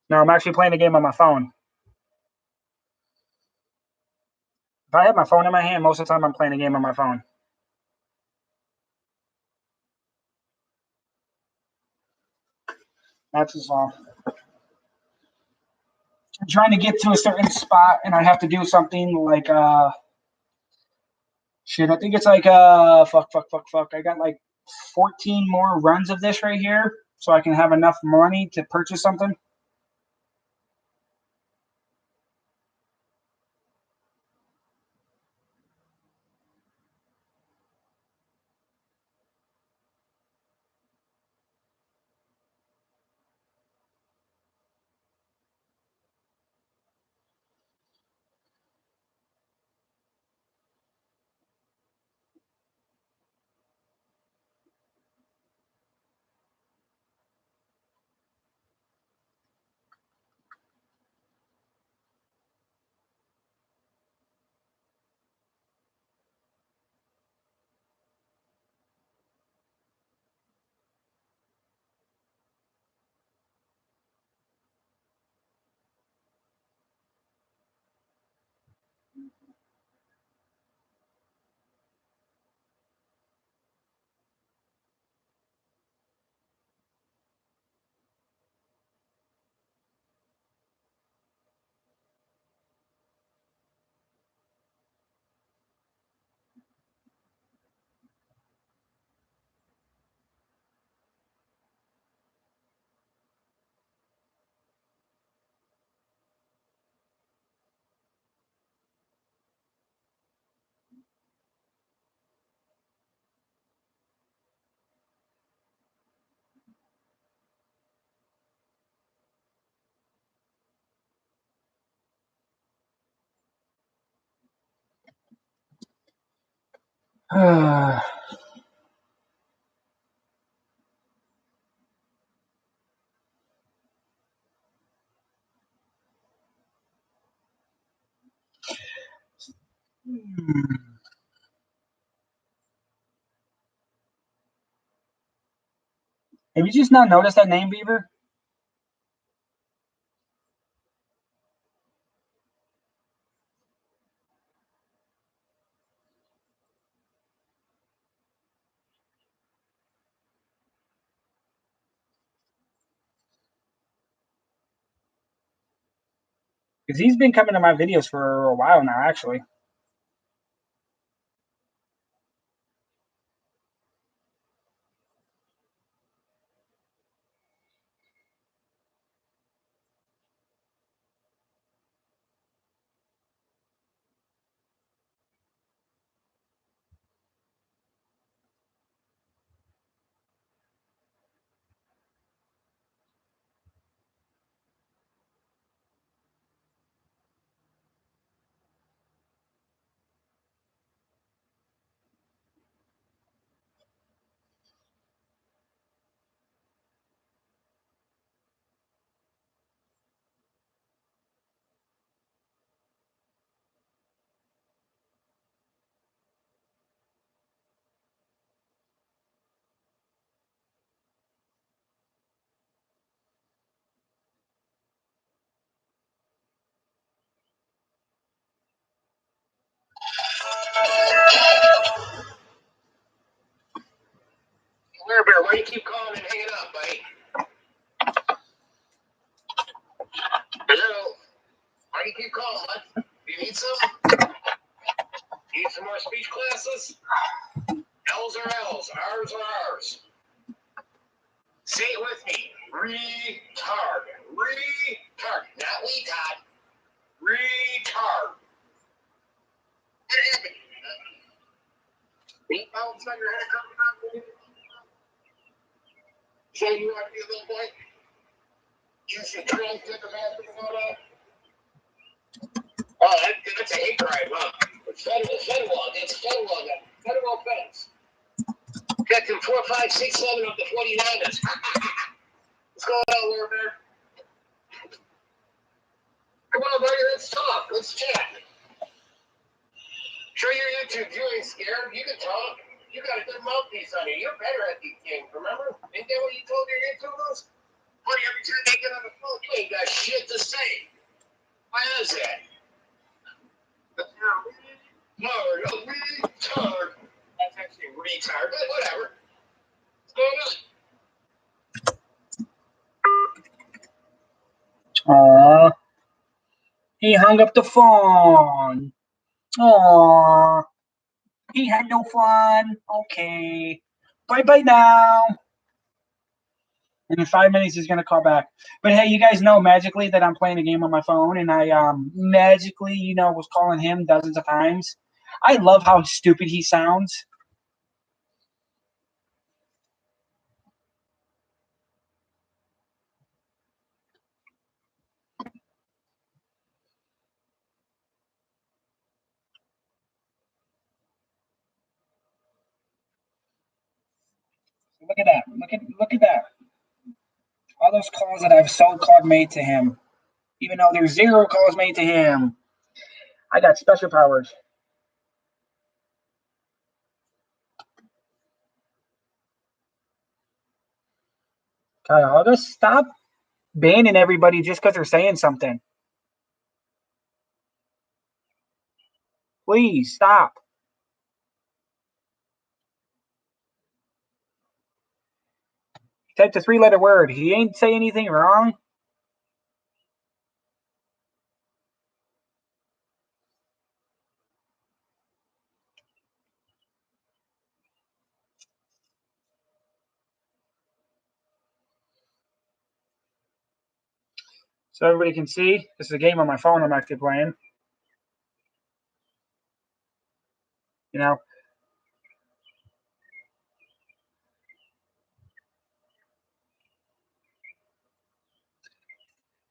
No, I'm actually playing a game on my phone. If I have my phone in my hand, most of the time I'm playing a game on my phone. That's just all. I'm trying to get to a certain spot, and I have to do something like shit. I think it's like fuck. I got like 14 more runs of this right here, so I can have enough money to purchase something. Have you just not noticed that name, Beaver? Because he's been coming to my videos for a while now, actually. Bear, why do you keep calling and hanging up, buddy? Hello? Why do you keep calling, bud? Do you need some? Need some more speech classes? L's are L's, R's are R's. Say it with me. Retard. Retard. Not retard. Retard. What happened? Beat bounce on your head coming up? So you want to be a little boy? You should try and get the bathroom out. Oh, that's a hate crime, huh? It's federal. That's federal. Federal offense. Section 4, 5, 6, 7 of the 49ers. What's going on, War Bear? Come on, buddy, let's talk. Let's chat. Show your YouTube. You ain't scared. You can talk. You got a good mouthpiece on you. You're better at these things, remember? Ain't that what you told your YouTubers? Buddy, every time they get on the phone, you ain't got shit to say. Why is that? Retard. That's actually retard, but whatever. What's going on? Aw. He hung up the phone. Aw. He had no fun. Okay. Bye-bye now. And in 5 minutes, he's going to call back. But hey, you guys know magically that I'm playing a game on my phone, and I magically, was calling him dozens of times. I love how stupid he sounds. Look at that. Look at that. All those calls that I've so-called made to him. Even though there's 0 calls made to him. I got special powers. Cuyahoga, stop banning everybody just because they're saying something. Please, stop. He typed a 3-letter word. He ain't say anything wrong. So everybody can see, this is a game on my phone I'm actually playing.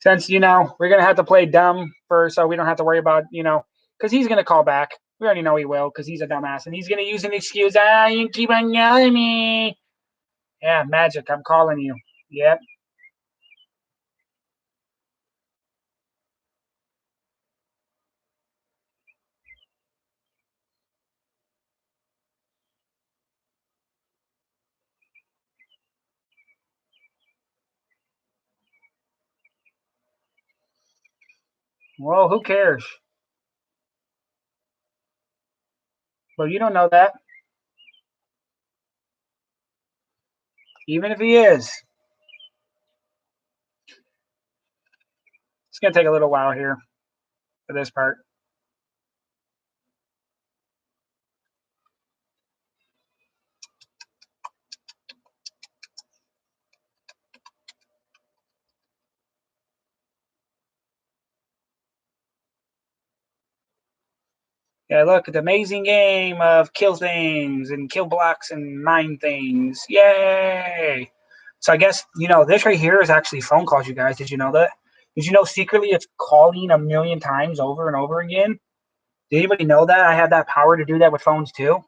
Since, we're going to have to play dumb first, so we don't have to worry about, because he's going to call back. We already know he will, because he's a dumbass, and he's going to use an excuse. You keep on yelling me. Yeah, Magic, I'm calling you. Yep. Well, who cares? Well, you don't know that. Even if he is. It's going to take a little while here for this part. Yeah, look, the amazing game of kill things and kill blocks and mine things. Yay! So I guess, this right here is actually phone calls, you guys. Did you know that? Did you know secretly it's calling a million times over and over again? Did anybody know that? I have that power to do that with phones too.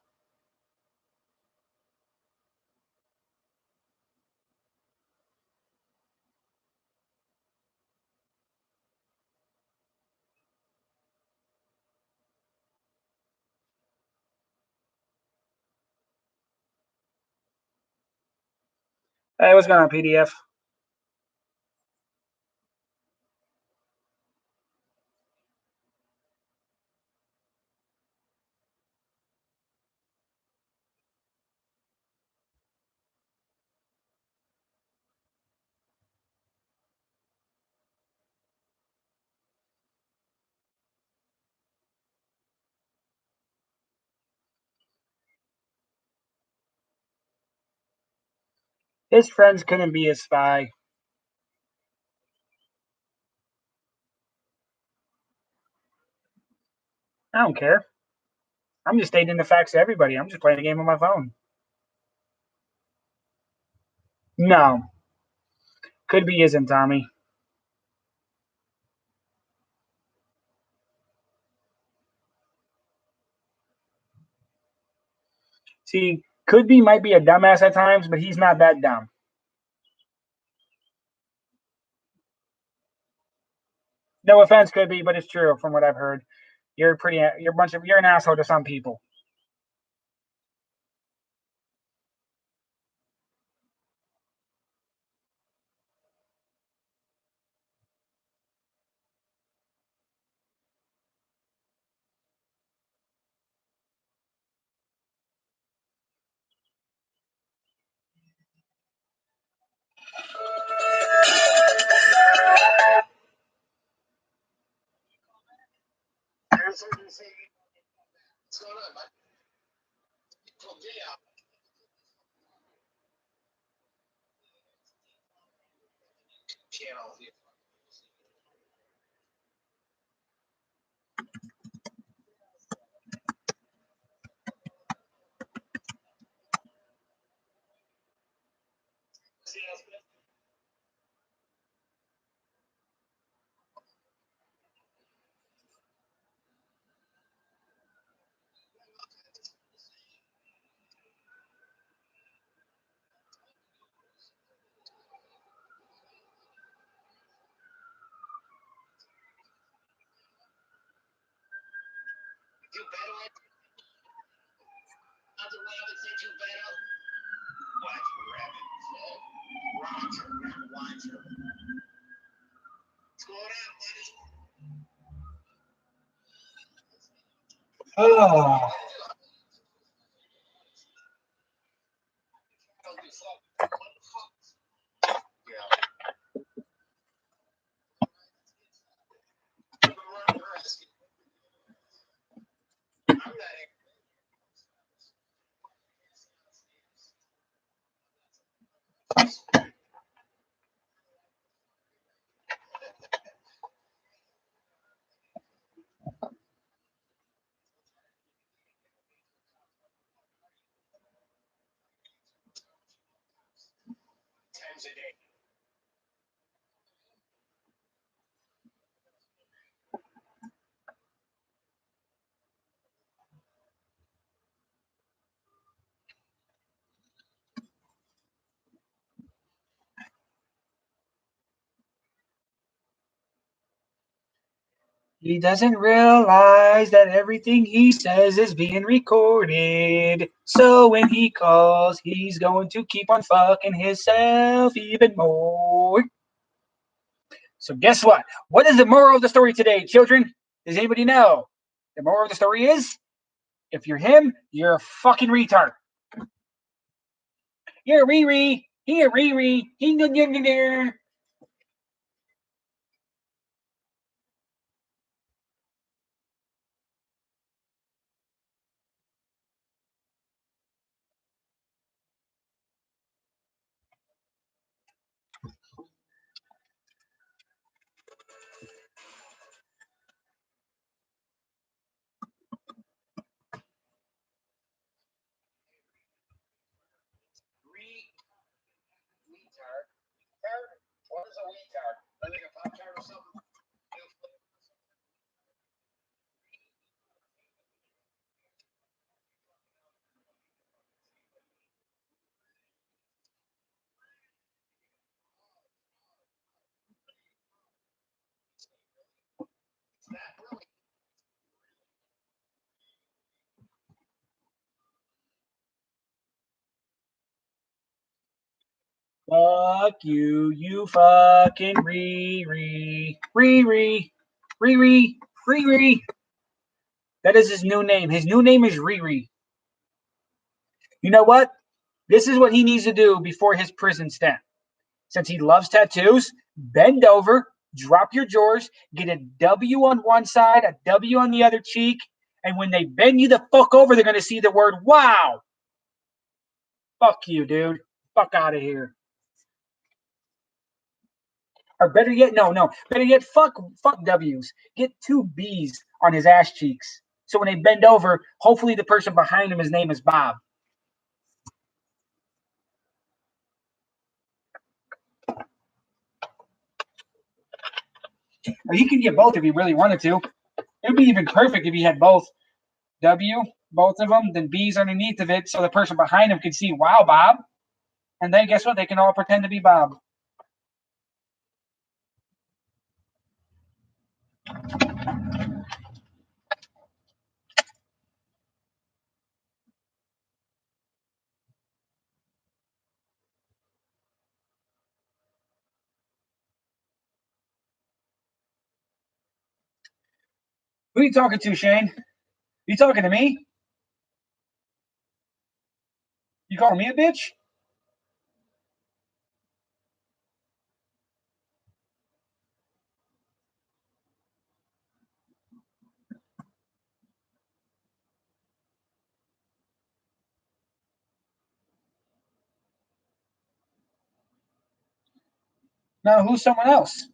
Hey, what's going on, PDF? His friends couldn't be a spy. I don't care. I'm just stating the facts to everybody. I'm just playing a game on my phone. No. Could be isn't, Tommy. See, could be might be a dumbass at times, but he's not that dumb. No offense, could be, but it's true from what I've heard. You're an asshole to some people. What's going on, bud? Channel. Oh. Times a day. He doesn't realize that everything he says is being recorded. So when he calls, he's going to keep on fucking himself even more. So guess what? What is the moral of the story today, children? Does anybody know? The moral of the story is, if you're him, you're a fucking retard. You're a Riri. He a Riri. He. Retard. What is a retard? Like a pop tart or something? Fuck you, you fucking Riri. Riri. Riri. Riri. That is his new name. His new name is Riri. You know what? This is what he needs to do before his prison stint. Since he loves tattoos, bend over, drop your drawers, get a W on one side, a W on the other cheek, and when they bend you the fuck over, they're going to see the word wow. Fuck you, dude. Fuck out of here. Or better yet, no. Better yet, fuck W's. Get two B's on his ass cheeks. So when they bend over, hopefully the person behind him, his name is Bob. Or he could get both if he really wanted to. It'd be even perfect if he had both. W, both of them, then B's underneath of it, so the person behind him can see, wow, Bob. And then guess what? They can all pretend to be Bob. Who are you talking to, Shane? You talking to me? You calling me a bitch? No, who's someone else?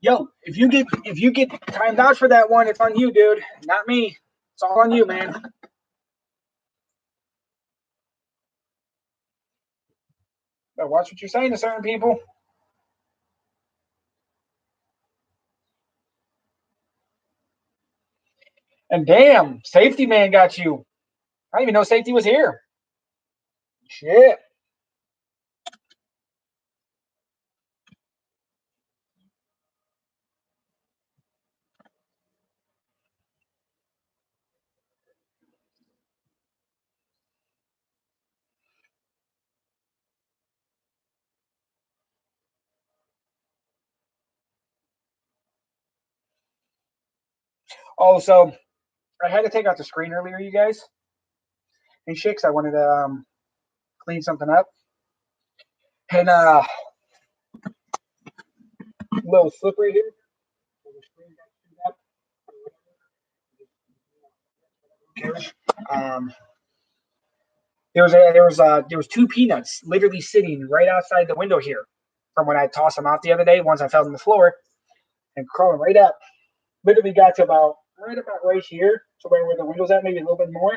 Yo, if you get timed out for that one, it's on you, dude. Not me. It's all on you, man. But watch what you're saying to certain people. And damn, safety man got you. I didn't even know safety was here. Shit. Oh, so I had to take out the screen earlier, you guys. And shit, 'cause I wanted to clean something up. And little slip right here. Um, there was two peanuts literally sitting right outside the window here from when I tossed them out the other day. Once I fell on the floor and crawling right up, literally got to about right here, so where the window's at, maybe a little bit more.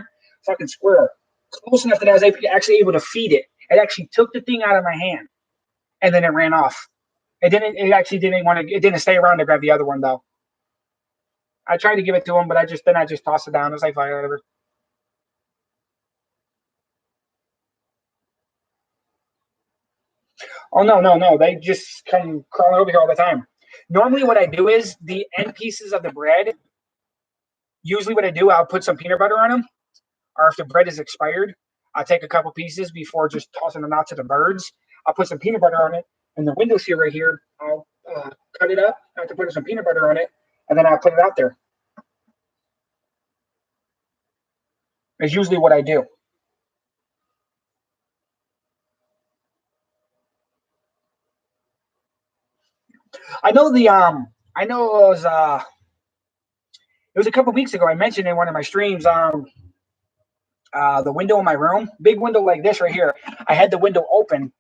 Fucking squirrel, close enough that I was actually able to feed it. It actually took the thing out of my hand, and then it ran off. It didn't. It actually didn't want to. It didn't stay around to grab the other one though. I tried to give it to him, but I just tossed it down. It was like whatever. Oh no! They just come crawling over here all the time. Normally, what I do is the end pieces of the bread. Usually, what I do, I'll put some peanut butter on them, or if the bread is expired, I'll take a couple pieces before just tossing them out to the birds. I'll put some peanut butter on it, and the window seal right here, I'll cut it up. I have to put some peanut butter on it, and then I'll put it out there. It's usually what I do. I know I know it was a couple weeks ago. I mentioned in one of my streams the window in my room, big window like this right here. I had the window open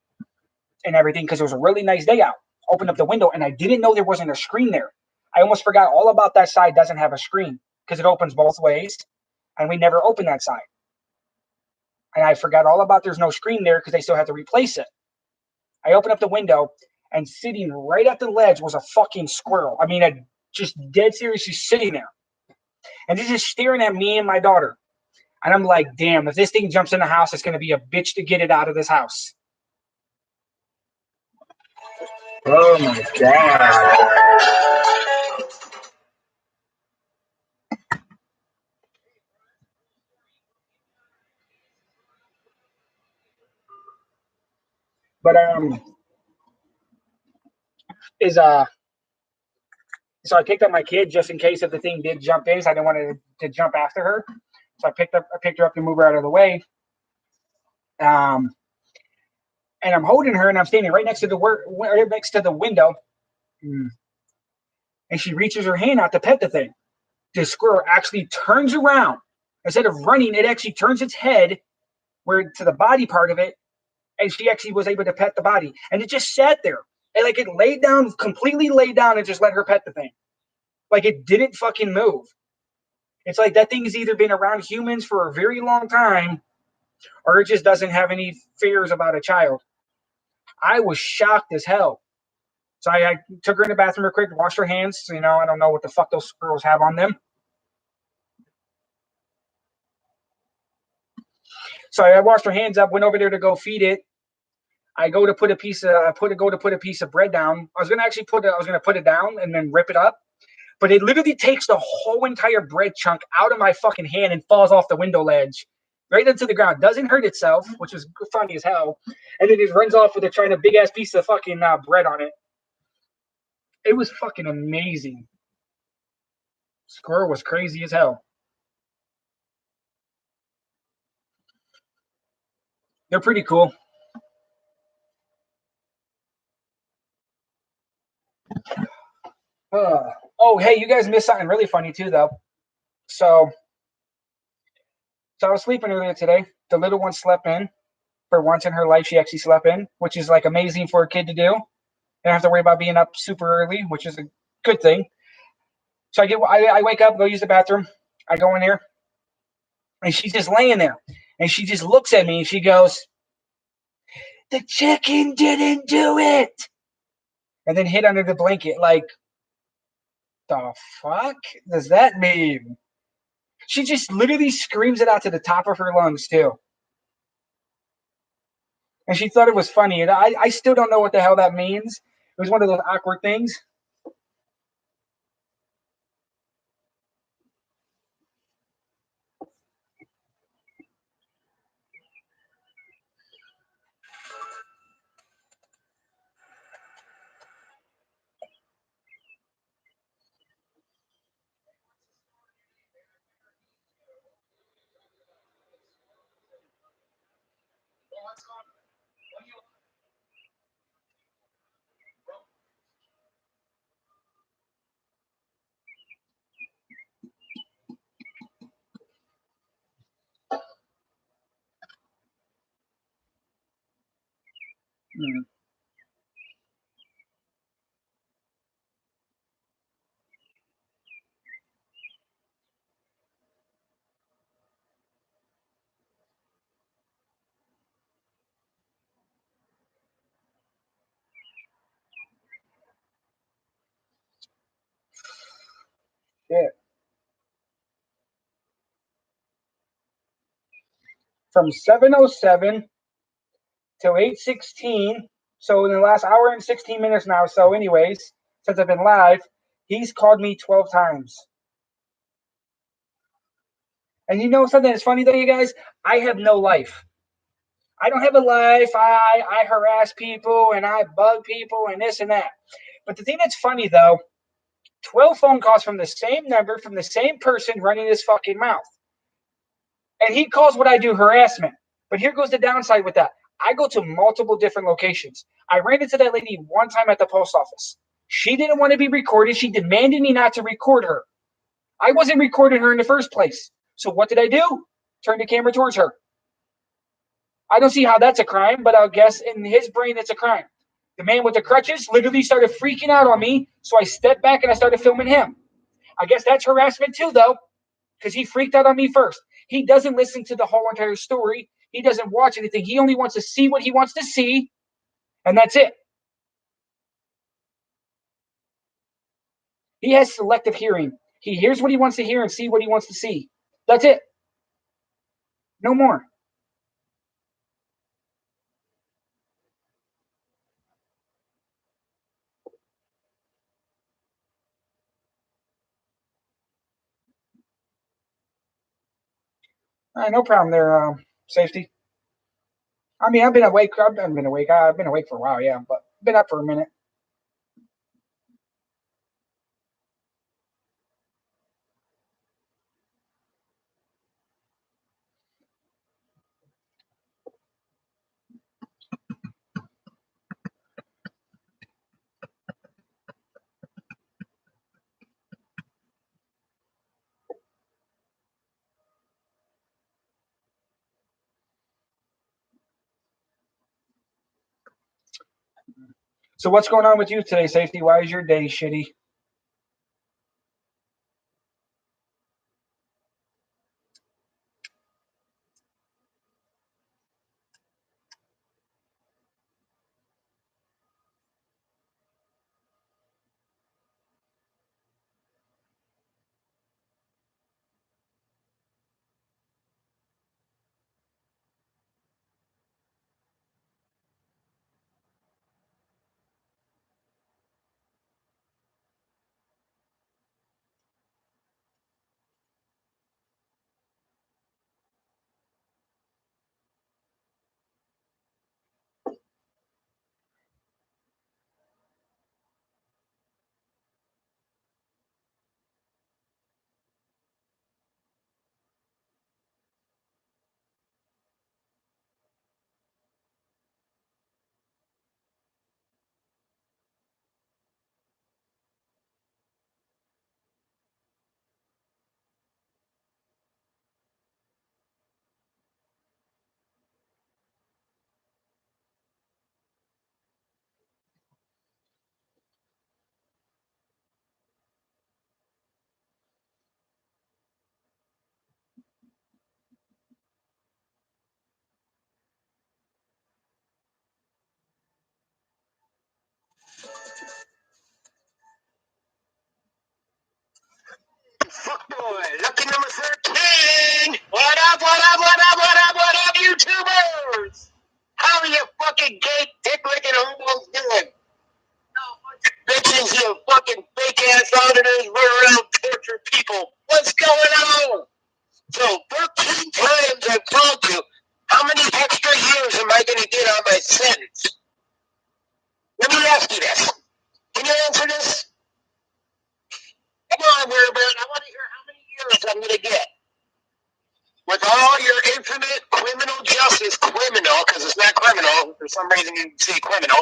and everything because it was a really nice day out. Opened up the window and I didn't know there wasn't a screen there. I almost forgot all about that side doesn't have a screen because it opens both ways, and we never opened that side. And I forgot all about there's no screen there because they still have to replace it. I opened up the window and sitting right at the ledge was a fucking squirrel. I mean, just dead seriously sitting there. And he's just staring at me and my daughter. And I'm like, damn, if this thing jumps in the house, it's going to be a bitch to get it out of this house. Oh my God. But is so I picked up my kid just in case if the thing did jump in, so I didn't want to jump after her. So I picked her up to move her out of the way. Um, and I'm holding her, and I'm standing right next to the window, and she reaches her hand out to pet the thing. The squirrel actually turns around instead of running. It actually turns its head where to the body part of it, and she actually was able to pet the body, and it just sat there, and like it laid down, completely laid down, and just let her pet the thing, like it didn't fucking move. It's like that thing's either been around humans for a very long time, or it just doesn't have any fears about a child. I was shocked as hell. So I took her in the bathroom real quick, washed her hands. So, I don't know what the fuck those squirrels have on them. So I washed her hands up, went over there to go feed it. I go to put a piece of bread down. I was gonna put it down and then rip it up, but it literally takes the whole entire bread chunk out of my fucking hand and falls off the window ledge right into the ground. Doesn't hurt itself, which was funny as hell, and then it runs off with a trying a big ass piece of fucking bread on it. It was fucking amazing. Squirrel was crazy as hell. They're pretty cool. Oh, hey, you guys missed something really funny too, though. So, so I was sleeping earlier today. The little one slept in. For once in her life, she actually slept in, which is like amazing for a kid to do. You don't have to worry about being up super early, which is a good thing. So I wake up, go use the bathroom. I go in there, and she's just laying there, and she just looks at me, and she goes, "The chicken didn't do it," and then hid under the blanket. Like, the fuck does that mean? She just literally screams it out to the top of her lungs too. And she thought it was funny. And I still don't know what the hell that means. It was one of those awkward things. Hmm. Yeah. From 7:07 till 8:16. So in the last hour and 16 minutes now. So, anyways, since I've been live, he's called me 12 times. And you know something that's funny though, you guys? I have no life. I don't have a life. I harass people and I bug people and this and that. But the thing that's funny though, 12 phone calls from the same number from the same person running his fucking mouth. And he calls what I do harassment. But here goes the downside with that. I go to multiple different locations. I ran into that lady one time at the post office. She didn't want to be recorded. She demanded me not to record her. I wasn't recording her in the first place. So what did I do? Turn the camera towards her. I don't see how that's a crime, but I guess in his brain it's a crime. The man with the crutches literally started freaking out on me, so I stepped back and I started filming him. I guess that's harassment too, though, because he freaked out on me first. He doesn't listen to the whole entire story. He doesn't watch anything. He only wants to see what he wants to see, and that's it. He has selective hearing. He hears what he wants to hear and see what he wants to see. That's it. No more. No problem there, safety. I mean, I've been awake. I've been awake. I've been awake for a while, yeah, but been up for a minute. So what's going on with you today, Safety? Why is your day shitty? Fuckboy, lucky number 13. What up, what up, what up, what up, what up, YouTubers? How are you fucking gay dick licking homos doing? Bitches, you fucking fake ass auditors run around torture people. What's going on? So 13 times I've told you, how many extra years am I gonna get on my sentence? Let me ask you this. Can you answer this? Come on, Wilbur. I want to hear how many years I'm gonna get. With all your infinite criminal justice, criminal, because it's not criminal, for some reason you say criminal,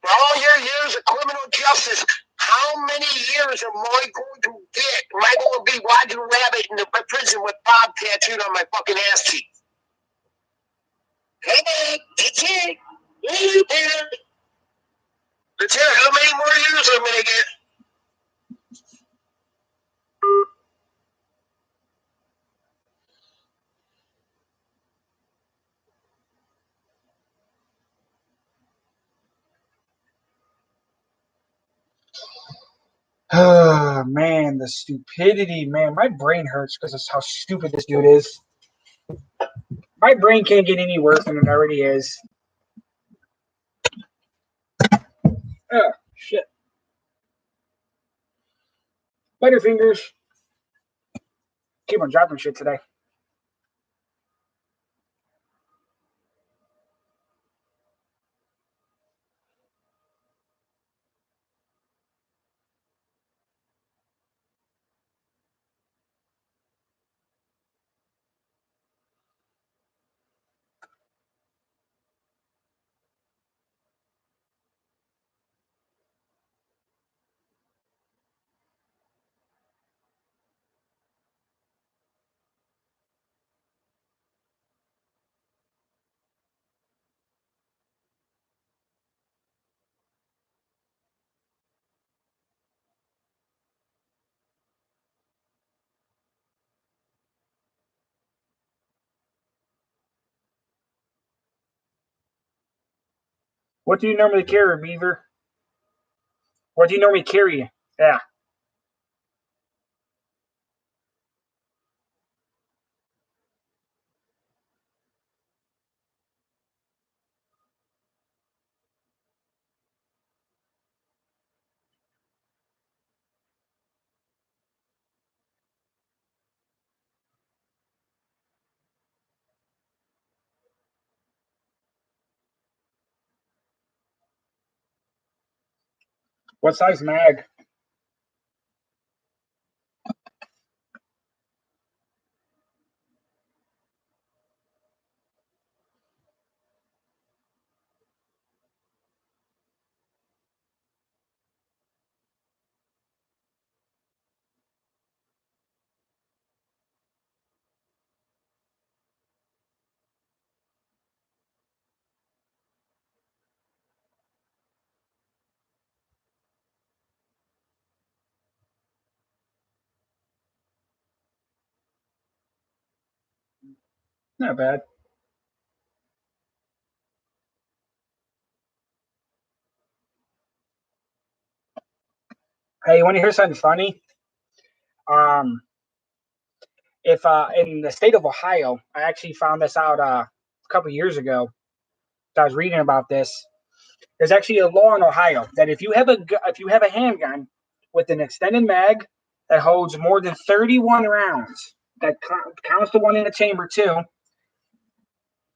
for all your years of criminal justice, how many years am I going to get? Am I going to be Roger Rabbit in the prison with Bob tattooed on my fucking ass cheek? Come on, that's it. That's it. How many more years am I going to get? Oh man, the stupidity, man. My brain hurts because of how stupid this dude is. My brain can't get any worse than it already is. Oh shit. Butterfingers. Keep on dropping shit today. What do you normally carry, Beaver? What do you normally carry? Yeah. What size mag? Not bad. Hey, you want to hear something funny? Um, if in the state of Ohio, I actually found this out a couple years ago. I was reading about this. There's actually a law in Ohio that if you have a handgun with an extended mag that holds more than 31 rounds, that counts the one in the chamber too.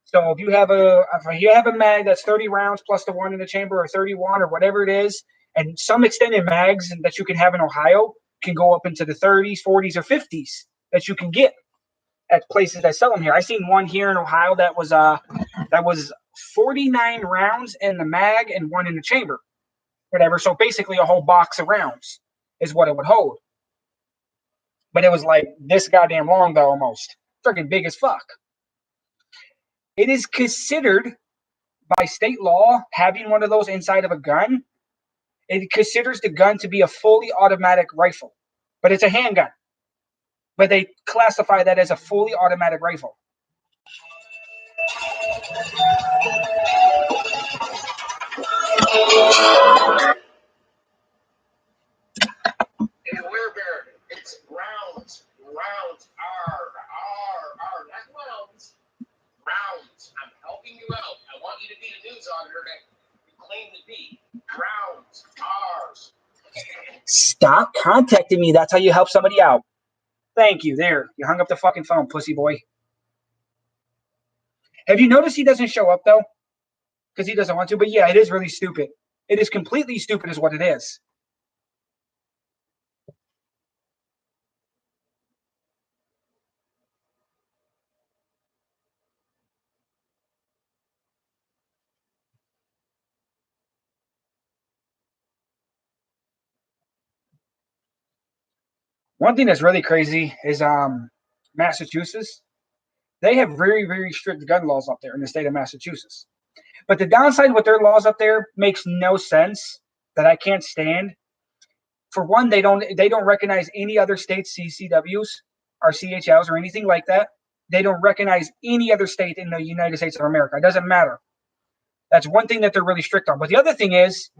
So if you have a mag that's 30 rounds plus the one in the chamber, or 31 or whatever it is, and some extended mags that you can have in Ohio can go up into the 30s, 40s, or 50s that you can get at places that sell them here. I seen one here in Ohio that was 49 rounds in the mag and one in the chamber, whatever. So basically, a whole box of rounds is what it would hold. But it was like this goddamn long, though, almost freaking big as fuck. It is considered by state law, having one of those inside of a gun, it considers the gun to be a fully automatic rifle, but it's a handgun. But they classify that as a fully automatic rifle. Hey, Werebear, it's rounds. Rounds. Not rounds. Rounds. I'm helping you out. I want you to be a news auditor that you claim to be. Rounds. R's. Stop contacting me. That's how you help somebody out. Thank you. There. You hung up the fucking phone, pussy boy. Have you noticed he doesn't show up, though? Because he doesn't want to. But yeah, it is really stupid. It is completely stupid is what it is. One thing that's really crazy is Massachusetts. They have very, very strict gun laws up there in the state of Massachusetts. But the downside with their laws up there makes no sense that I can't stand. For one, they don't recognize any other state's CCWs or CHLs or anything like that. They don't recognize any other state in the United States of America. It doesn't matter. That's one thing that they're really strict on. But the other thing is,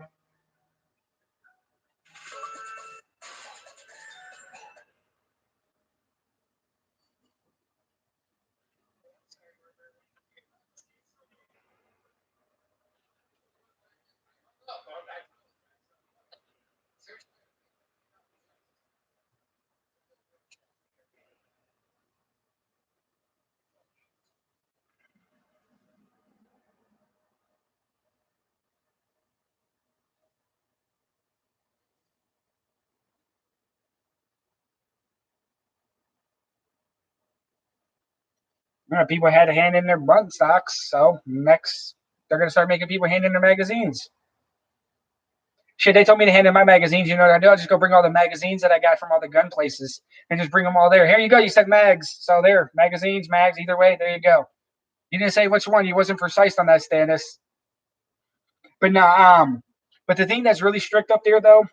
people had to hand in their button stocks. So next, they're going to start making people hand in their magazines. Shit, they told me to hand in my magazines. You know what I do? I just go bring all the magazines that I got from all the gun places and just bring them all there. Here you go. You said mags. So there, magazines, mags, either way, there you go. You didn't say which one. You wasn't precise on that, Stannis. But no, but the thing that's really strict up there, though,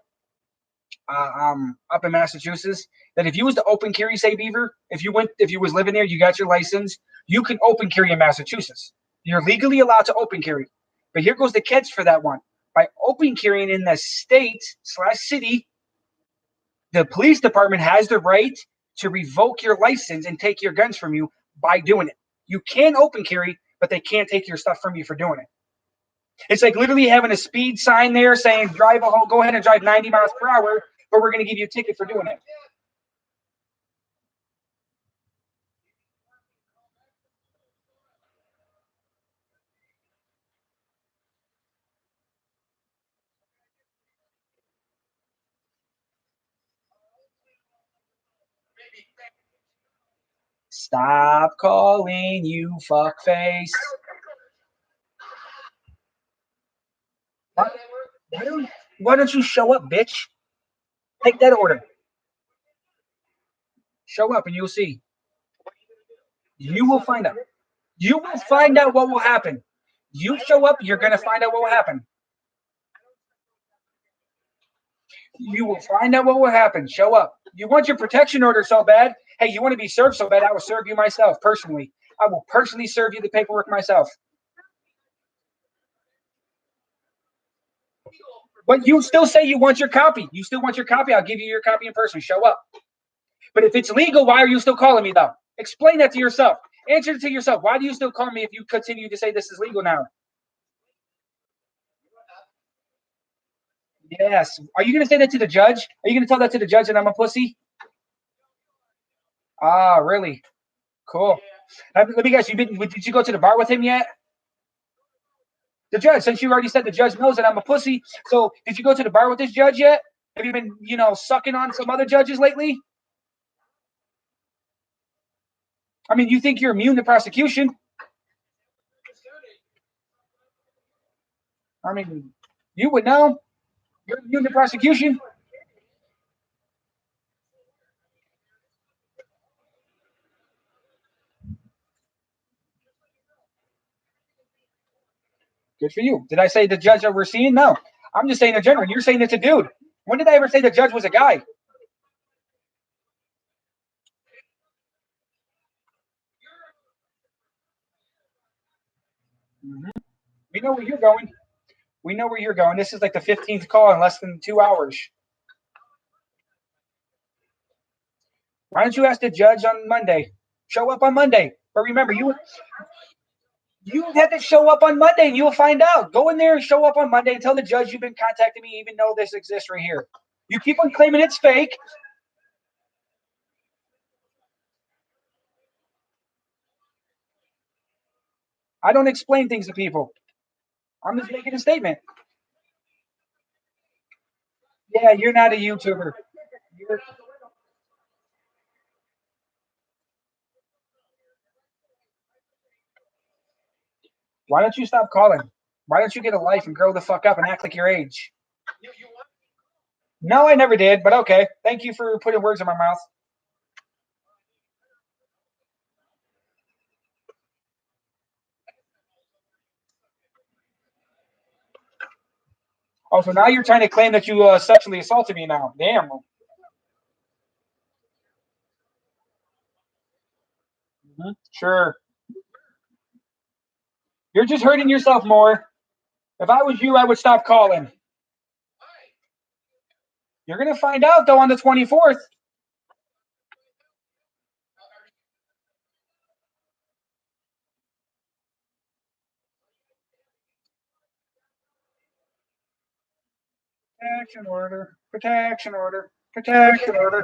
up in Massachusetts, that if you was to open carry, say Beaver, if you was living there, you got your license, you can open carry in Massachusetts. You're legally allowed to open carry. But here goes the catch for that one. By open carrying in the state/city, the police department has the right to revoke your license and take your guns from you by doing it. You can open carry, but they can't take your stuff from you for doing it. It's like literally having a speed sign there saying go ahead and drive 90 miles per hour, but we're going to give you a ticket for doing it. Stop calling, you fuckface. Why don't you show up, bitch? Take that order. Show up and you'll see. You will find out. You will find out what will happen. You show up, you're going to find out what will happen. You will find out what will happen. Show up. You want your protection order so bad. Hey, you want to be served so bad, I will serve you myself personally. I will personally serve you the paperwork myself. But you still say you want your copy. You still want your copy. I'll give you your copy in person. Show up. But if it's legal, why are you still calling me, though? Explain that to yourself. Answer it to yourself. Why do you still call me if you continue to say this is legal now? Yes. Are you going to say that to the judge? Are you going to tell that to the judge that I'm a pussy? Ah, really? Cool. Let me guess. Did you go to the bar with him yet? The judge, since you already said the judge knows that I'm a pussy. So did you go to the bar with this judge yet? Have you been, sucking on some other judges lately? I mean, you think you're immune to prosecution? I mean, you would know. You're immune to prosecution. Good for you. Did I say the judge that we're seeing? No. I'm just saying in general. You're saying it's a dude. When did I ever say the judge was a guy? Mm-hmm. We know where you're going. We know where you're going. This is like the 15th call in less than 2 hours. Why don't you ask the judge on Monday? Show up on Monday. But remember, you have to show up on Monday and you'll find out. Go in there and show up on Monday and tell the judge you've been contacting me even though this exists right here. You keep on claiming it's fake. I don't explain things to people. I'm just making a statement. Yeah, you're not a YouTuber. Why don't you stop calling? Why don't you get a life and grow the fuck up and act like your age? No, I never did, but okay. Thank you for putting words in my mouth. Oh, so now you're trying to claim that you sexually assaulted me now. Damn. Mm-hmm. Sure. You're just hurting yourself more. If I was you, I would stop calling. You're going to find out, though, on the 24th. Protection order. Protection order. Protection order.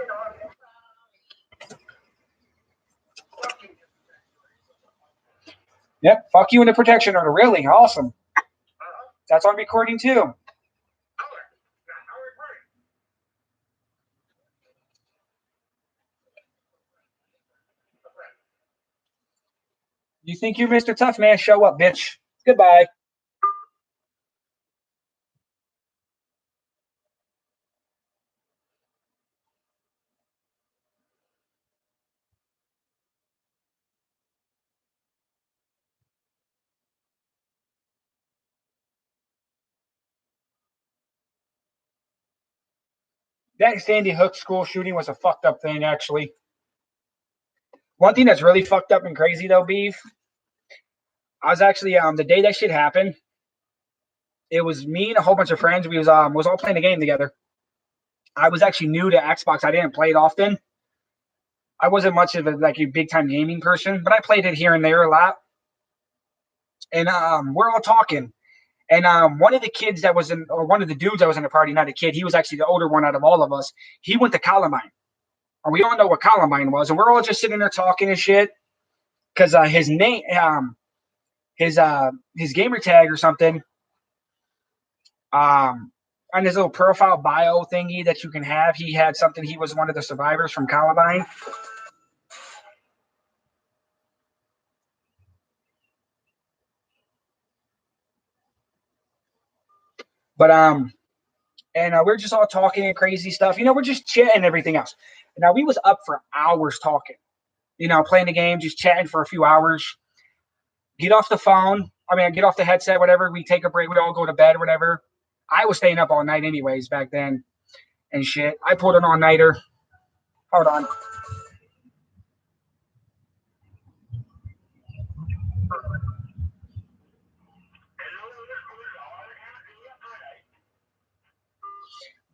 Yep. Fuck you in the protection order. Really? Awesome. That's on recording, too. You think you're Mr. Tough Man? Show up, bitch. Goodbye. That Sandy Hook school shooting was a fucked up thing, actually. One thing that's really fucked up and crazy, though, Beef, I was actually, the day that shit happened, it was me and a whole bunch of friends. We was all playing a game together. I was actually new to Xbox. I didn't play it often. I wasn't much of a big time gaming person, but I played it here and there a lot. And we're all talking. And one of the kids that was in, or one of the dudes that was in the party, not a kid, he was actually the older one out of all of us. He went to Columbine. And we all know what Columbine was. And we're all just sitting there talking and shit. Because his name, his gamer tag or something, on his little profile bio thingy that you can have, he had something. He was one of the survivors from Columbine. But and we're just all talking and crazy stuff. We're just chatting and everything else. Now we was up for hours talking. Playing the game, just chatting for a few hours. Get off the phone. Get off the headset, whatever. We take a break. We all go to bed, whatever. I was staying up all night anyways back then and shit. I pulled an all-nighter. Hold on.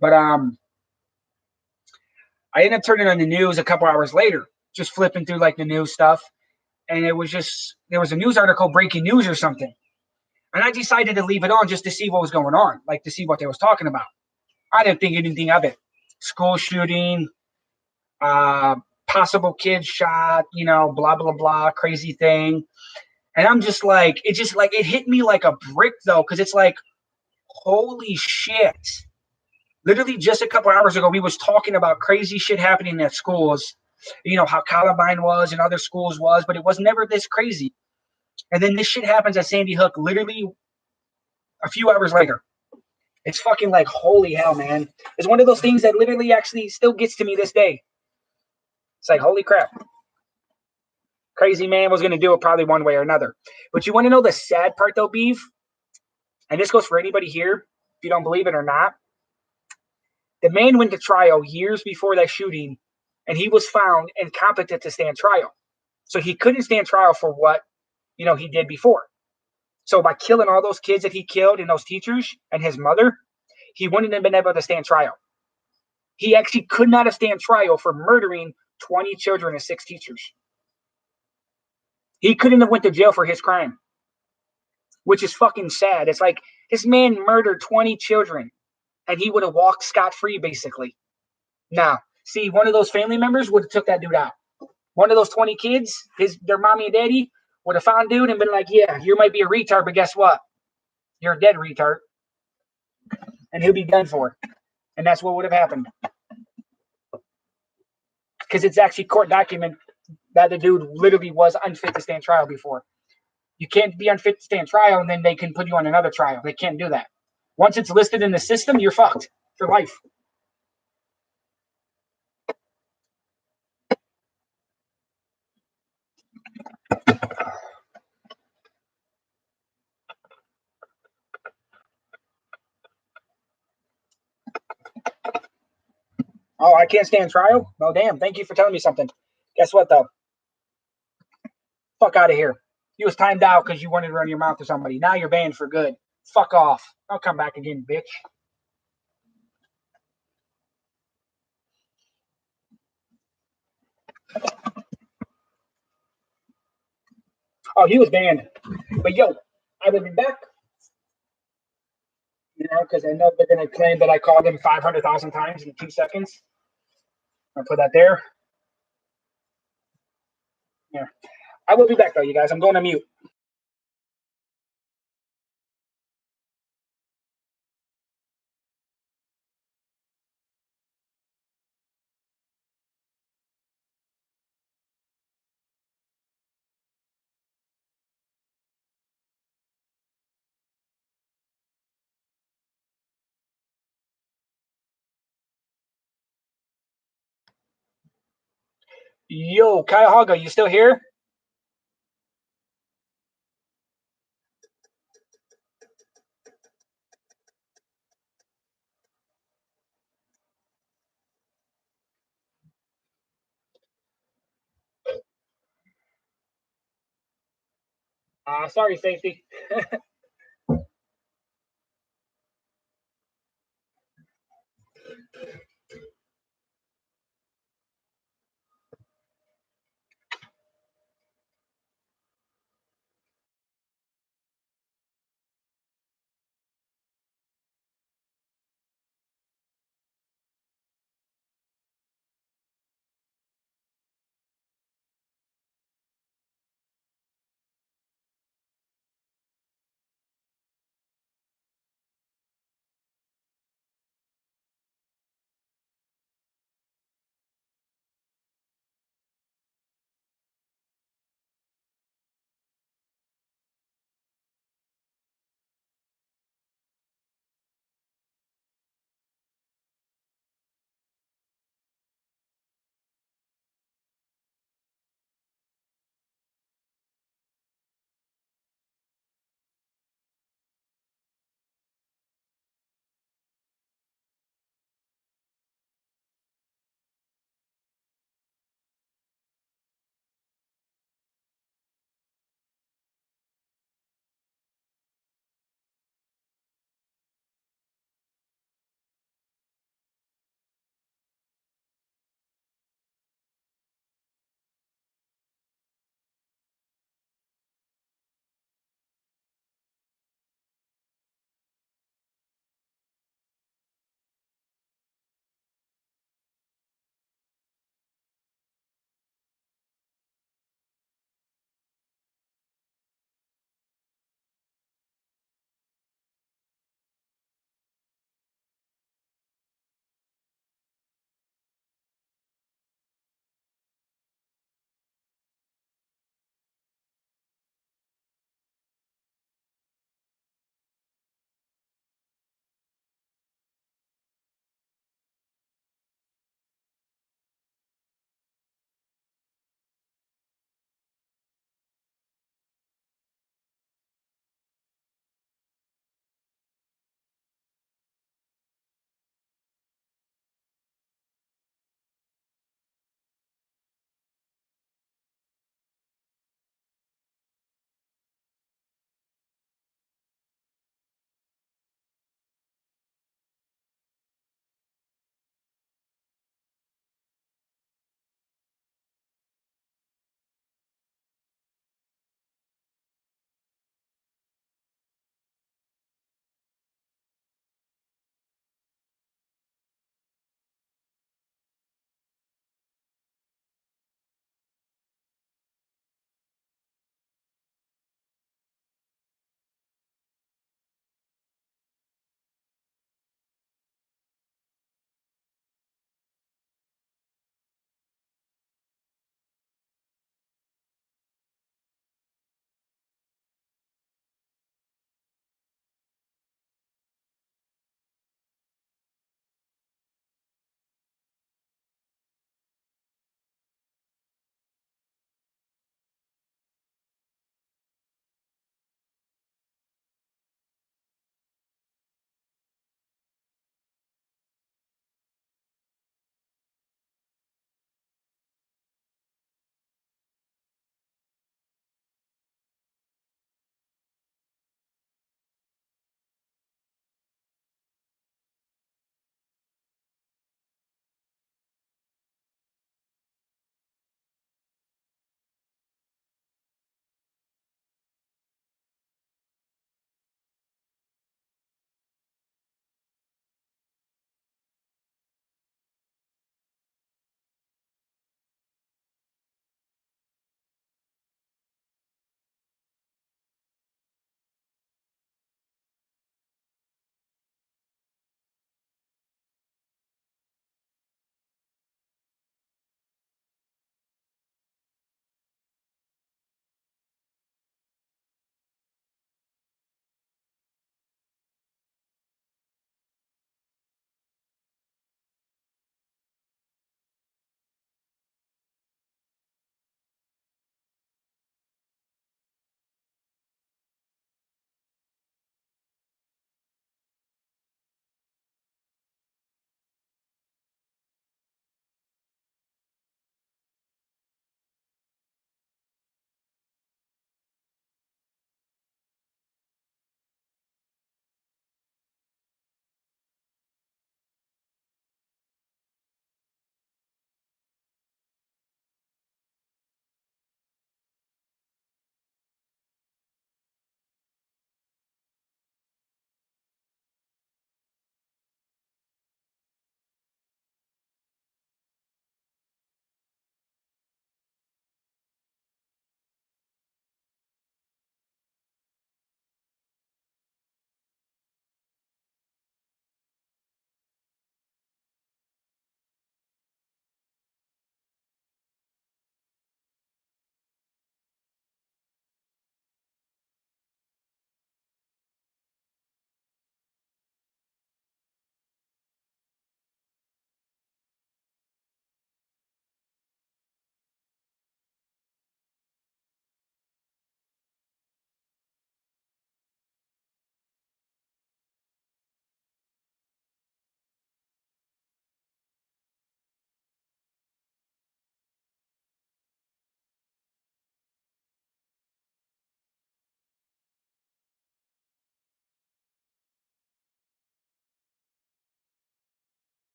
But I ended up turning on the news a couple hours later, just flipping through like the news stuff. And there was a news article, breaking news or something. And I decided to leave it on just to see what was going on, like to see what they was talking about. I didn't think anything of it. School shooting, possible kid shot, blah, blah, blah, crazy thing. And I'm just like, it hit me like a brick though, because it's like, holy shit. Literally just a couple hours ago, we was talking about crazy shit happening at schools, how Columbine was and other schools was, but it was never this crazy. And then this shit happens at Sandy Hook literally a few hours later. It's fucking like, holy hell, man. It's one of those things that literally actually still gets to me this day. It's like, holy crap. Crazy man was going to do it probably one way or another. But you want to know the sad part, though, Beef? And this goes for anybody here, if you don't believe it or not. The man went to trial years before that shooting, and he was found incompetent to stand trial. So he couldn't stand trial for what, he did before. So by killing all those kids that he killed and those teachers and his mother, he wouldn't have been able to stand trial. He actually could not have stand trial for murdering 20 children and 6 teachers. He couldn't have went to jail for his crime, which is fucking sad. It's like this man murdered 20 children and he would have walked scot-free, basically. Now, see, one of those family members would have took that dude out. One of those 20 kids, their mommy and daddy, would have found dude and been like, yeah, you might be a retard, but guess what? You're a dead retard. And he'll be done for. And that's what would have happened. Because it's actually court document that the dude literally was unfit to stand trial before. You can't be unfit to stand trial and then they can put you on another trial. They can't do that. Once it's listed in the system, you're fucked for life. Oh, I can't stand trial? Well, damn. Thank you for telling me something. Guess what, though? Fuck out of here. You was timed out because you wanted to run your mouth to somebody. Now you're banned for good. Fuck off. I'll come back again, bitch. Oh, he was banned. But yo, I will be back. Because I know they're going to claim that I called him 500,000 times in 2 seconds. I'll put that there. Yeah. I will be back, though, you guys. I'm going to mute. Yo, Cuyahoga, you still here? Sorry, safety.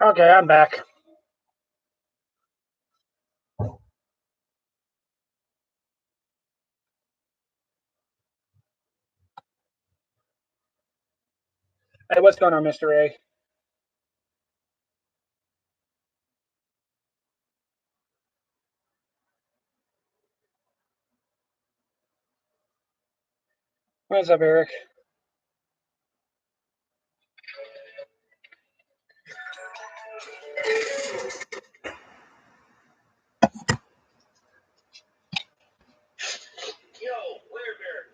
Okay, I'm back. Hey, what's going on, Mr. A? What's up, Eric? Yo, Weirbear,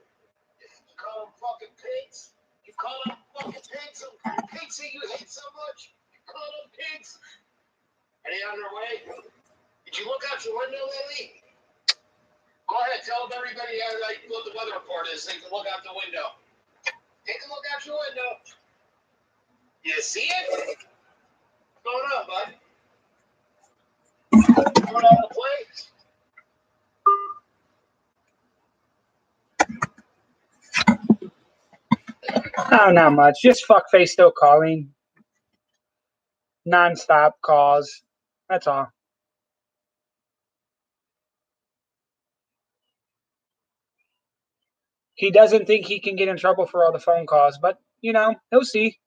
you call them fucking pigs? You call them fucking pigs? Some pigs that you hate so much? You call them pigs? Are they on their way? Did you look out your window lately? Go ahead, tell them everybody what the weather report is. They can look out the window. Take a look out your window. You see it? What's going on, bud? Going on the plane? Oh, not much. Just fuckface still calling. Non-stop calls. That's all. He doesn't think he can get in trouble for all the phone calls, but, you know, he'll see.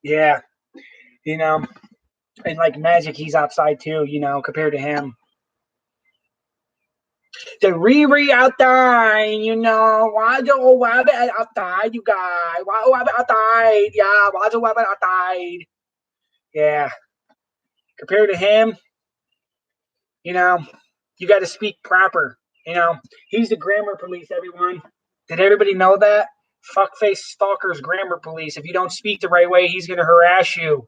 Yeah, you know, and like Magic, he's outside too, you know, compared to him. The Riri outside, you know, why do rabbit outside, you guys? Why rabbit outside? Yeah, why do rabbit outside? Yeah, compared to him, you know, you got to speak proper. You know, he's the grammar police, everyone. Did everybody know that? Fuckface stalker's grammar police. If you don't speak the right way, he's going to harass you.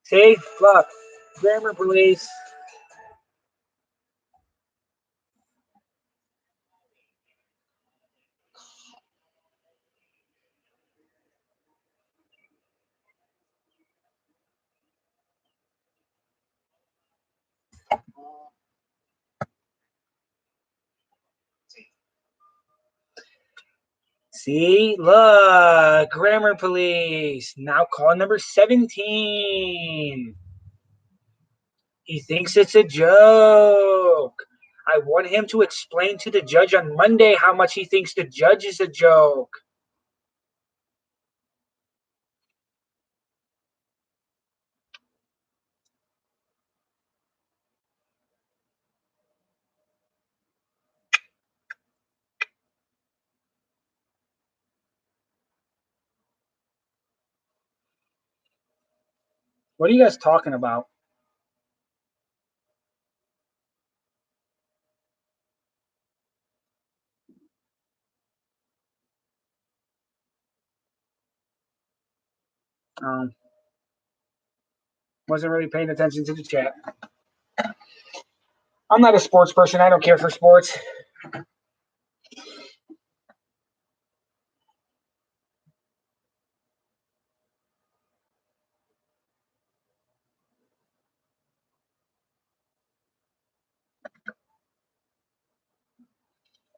See? Look, grammar police. See? Look, grammar police. Now call number 17. He thinks it's a joke. I want him to explain to the judge on Monday how much he thinks the judge is a joke. What are you guys talking about? Um, wasn't really paying attention to the chat. I'm not a sports person. I don't care for sports.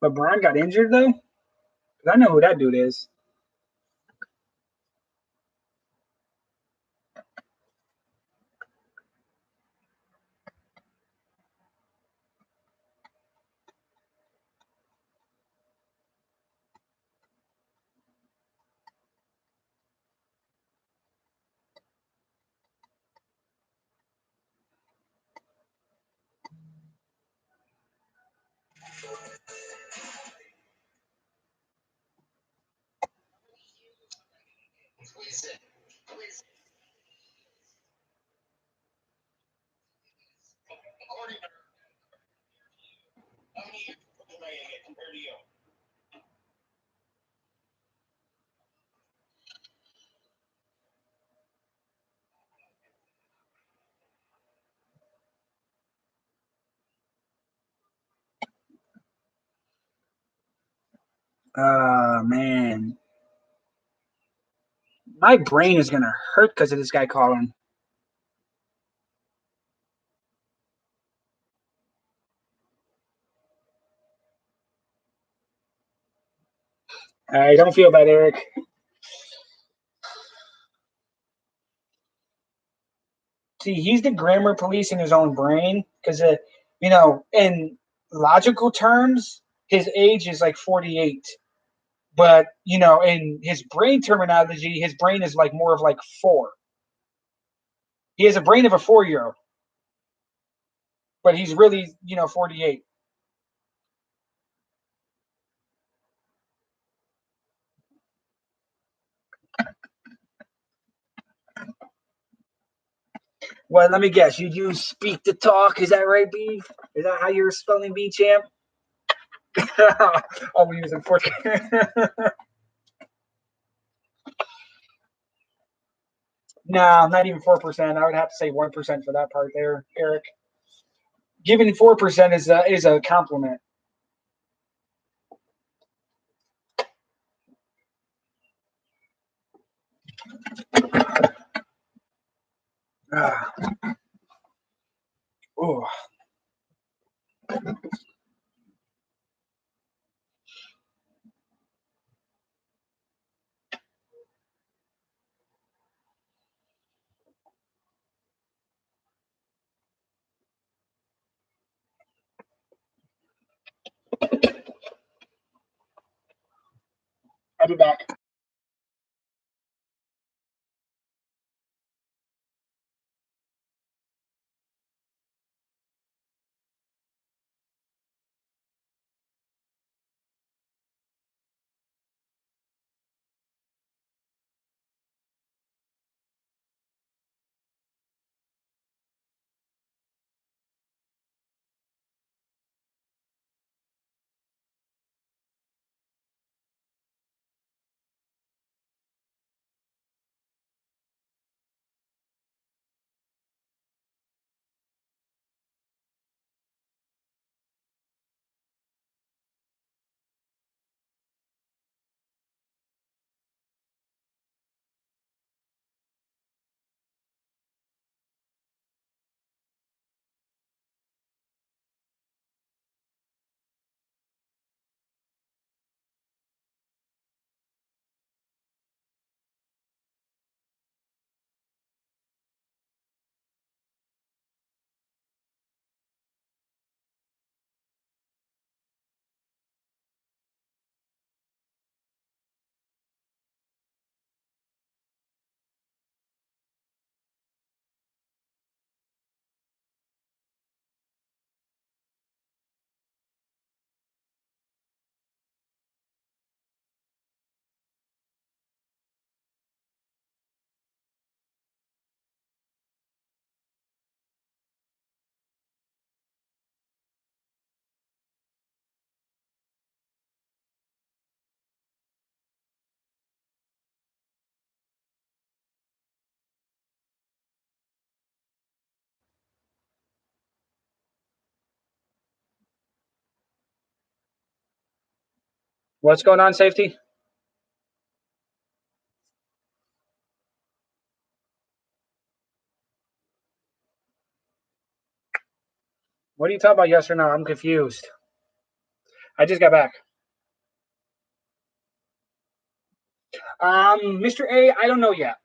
LeBron got injured though? 'Cause I know who that dude is. According to her, how many years am I going to get compared to you? Man. My brain is gonna hurt because of this guy calling. I don't feel bad, Eric. See, he's the grammar police in his own brain because, in logical terms, his age is like 48. But, in his brain terminology, his brain is like more of like 4. He has a brain of a 4-year-old, but he's really, 48. Well, let me guess. You use speak to talk. Is that right, B? Is that how you're spelling B, champ? Oh, we use it for. No, not even 4%. I would have to say 1% for that part there, Eric. Giving 4% is a compliment. Oh. I'll be back. What's going on, safety? What are you talking about, yes or no? I'm confused. I just got back. Mr. A, I don't know yet.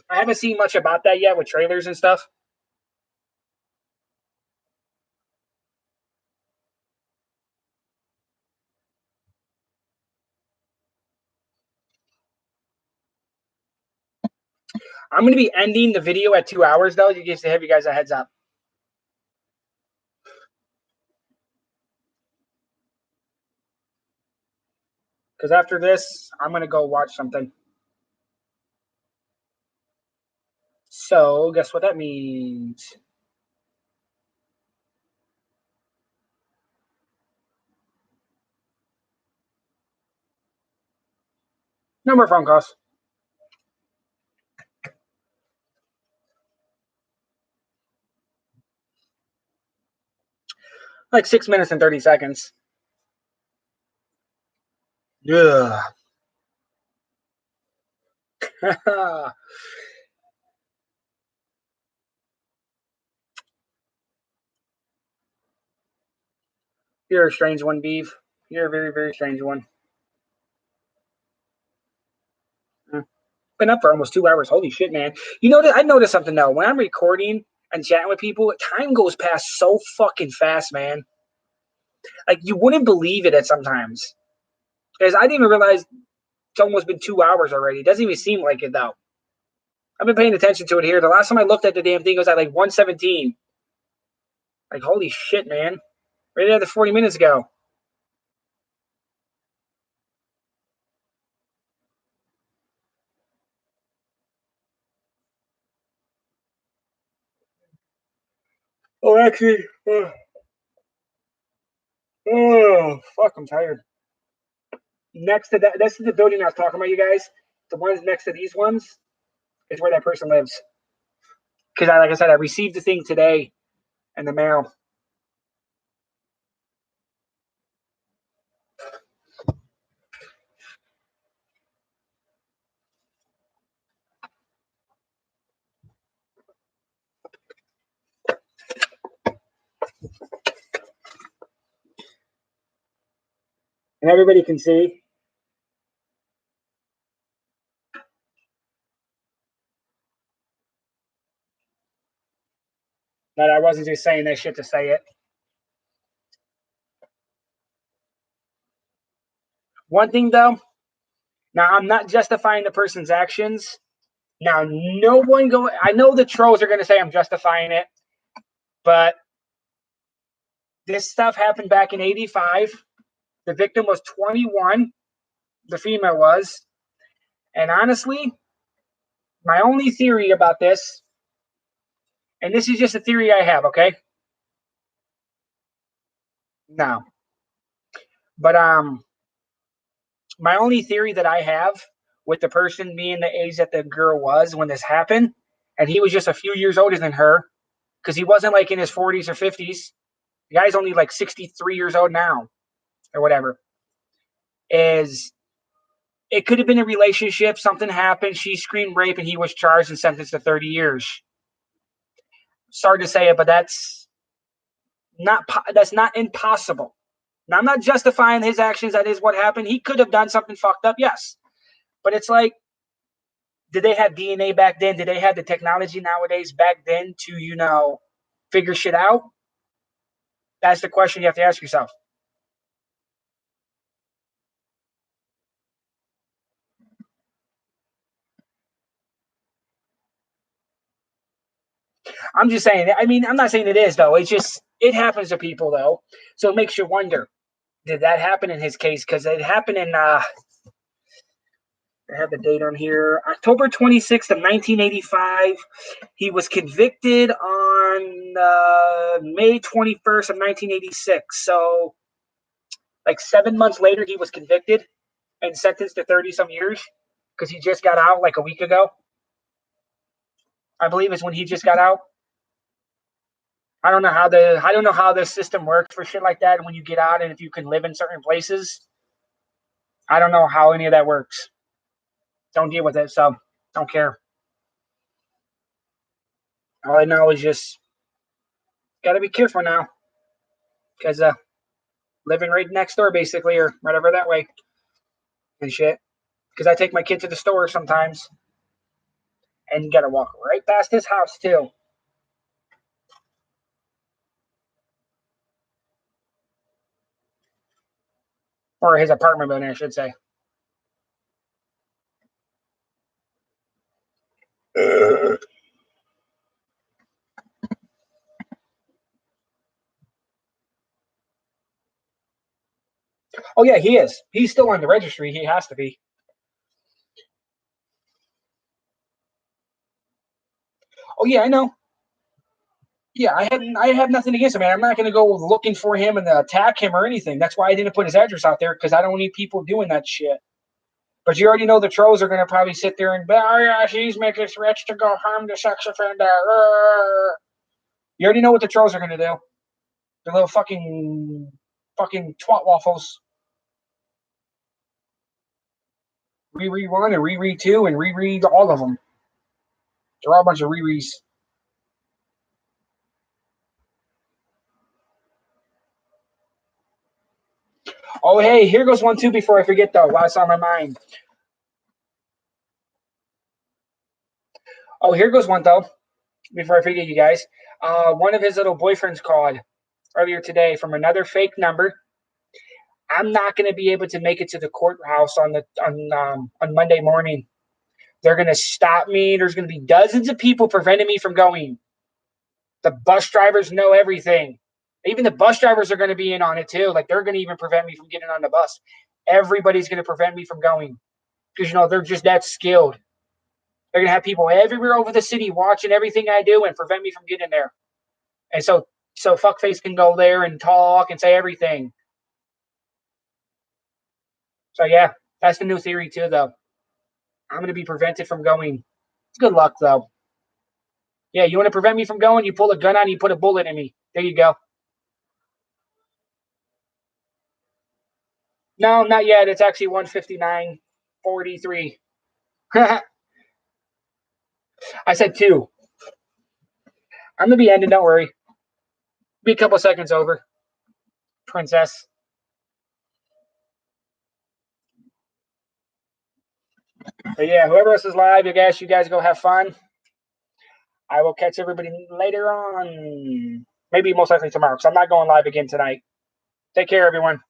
I haven't seen much about that yet with trailers and stuff. I'm going to be ending the video at 2 hours, though, just to have you guys a heads up. Because after this, I'm going to go watch something. So, guess what that means? No more phone calls. Like 6 minutes and 30 seconds. Yeah. You're a strange one, Beeve. You're a very, very strange one. Been up for almost 2 hours. Holy shit, man. You know, I noticed something, though. When I'm recording and chatting with people, time goes past so fucking fast, man. Like, you wouldn't believe it at sometimes. Because I didn't even realize it's almost been 2 hours already. It doesn't even seem like it, though. I've been paying attention to it here. The last time I looked at the damn thing, it was at like 117. Like, holy shit, man. Right at the 40 minutes ago. Oh, actually, oh, fuck, I'm tired. Next to that, this is the building I was talking about, you guys. The ones next to these ones is where that person lives. Because, like I said, I received the thing today in the mail. And everybody can see. That I wasn't just saying that shit to say it. One thing, though, now I'm not justifying the person's actions. Now, no one go. I know the trolls are going to say I'm justifying it, but this stuff happened back in '85. The victim was 21. The female was. And honestly, my only theory about this, and this is just a theory I have, okay? No. But my only theory that I have with the person being the age that the girl was when this happened, and he was just a few years older than her, because he wasn't like in his 40s or 50s. The guy's only like 63 years old now, or whatever. Is it could have been a relationship, something happened, she screamed rape, and he was charged and sentenced to 30 years. Sorry to say it, but that's not impossible. Now, I'm not justifying his actions. That is what happened. He could have done something fucked up, yes. But it's like, did they have DNA back then? Did they have the technology nowadays back then to, figure shit out? That's the question you have to ask yourself. I'm just saying. I mean, I'm not saying it is, though. It happens to people, though. So it makes you wonder, did that happen in his case? Because it happened in, I have the date on here, October 26th of 1985. He was convicted on May 21st of 1986. So, like 7 months later, he was convicted and sentenced to 30 some years because he just got out like a week ago. I believe is when he just got out. I don't know how the system works for shit like that when you get out and if you can live in certain places. I don't know how any of that works. Don't deal with it, so don't care. All I know is just gotta be careful now because living right next door basically or whatever that way and shit. Because I take my kid to the store sometimes and you gotta walk right past his house too. Or his apartment building, I should say. Oh yeah, he is. He's still on the registry. He has to be. Oh yeah, I know. Yeah, I have nothing against him, man. I'm not gonna go looking for him and attack him or anything. That's why I didn't put his address out there because I don't need people doing that shit. But you already know the trolls are gonna probably sit there and, oh yeah, he's making threats to go harm the sex offender. You already know what the trolls are gonna do. The little fucking twat waffles. Riri 1 and Riri 2 and Riri all of them. They're all a bunch of Riris. Oh, hey, here goes one too before I forget, though, while it's on my mind. Oh, here goes one, though, before I forget, you guys. One of his little boyfriends called earlier today from another fake number. I'm not going to be able to make it to the courthouse on Monday morning. They're going to stop me. There's going to be dozens of people preventing me from going. The bus drivers know everything. Even the bus drivers are going to be in on it too. Like they're going to even prevent me from getting on the bus. Everybody's going to prevent me from going because they're just that skilled. They're going to have people everywhere over the city watching everything I do and prevent me from getting there. And so fuckface can go there and talk and say everything. So yeah, that's the new theory too, though. I'm going to be prevented from going. Good luck, though. Yeah, you want to prevent me from going? You pull a gun on, you put a bullet in me. There you go. No, not yet. It's actually 1:59:43. I said 2. I'm going to be ending. Don't worry. Be a couple seconds over. Princess. But yeah, whoever else is live, I guess you guys go have fun. I will catch everybody later on. Maybe most likely tomorrow because I'm not going live again tonight. Take care, everyone.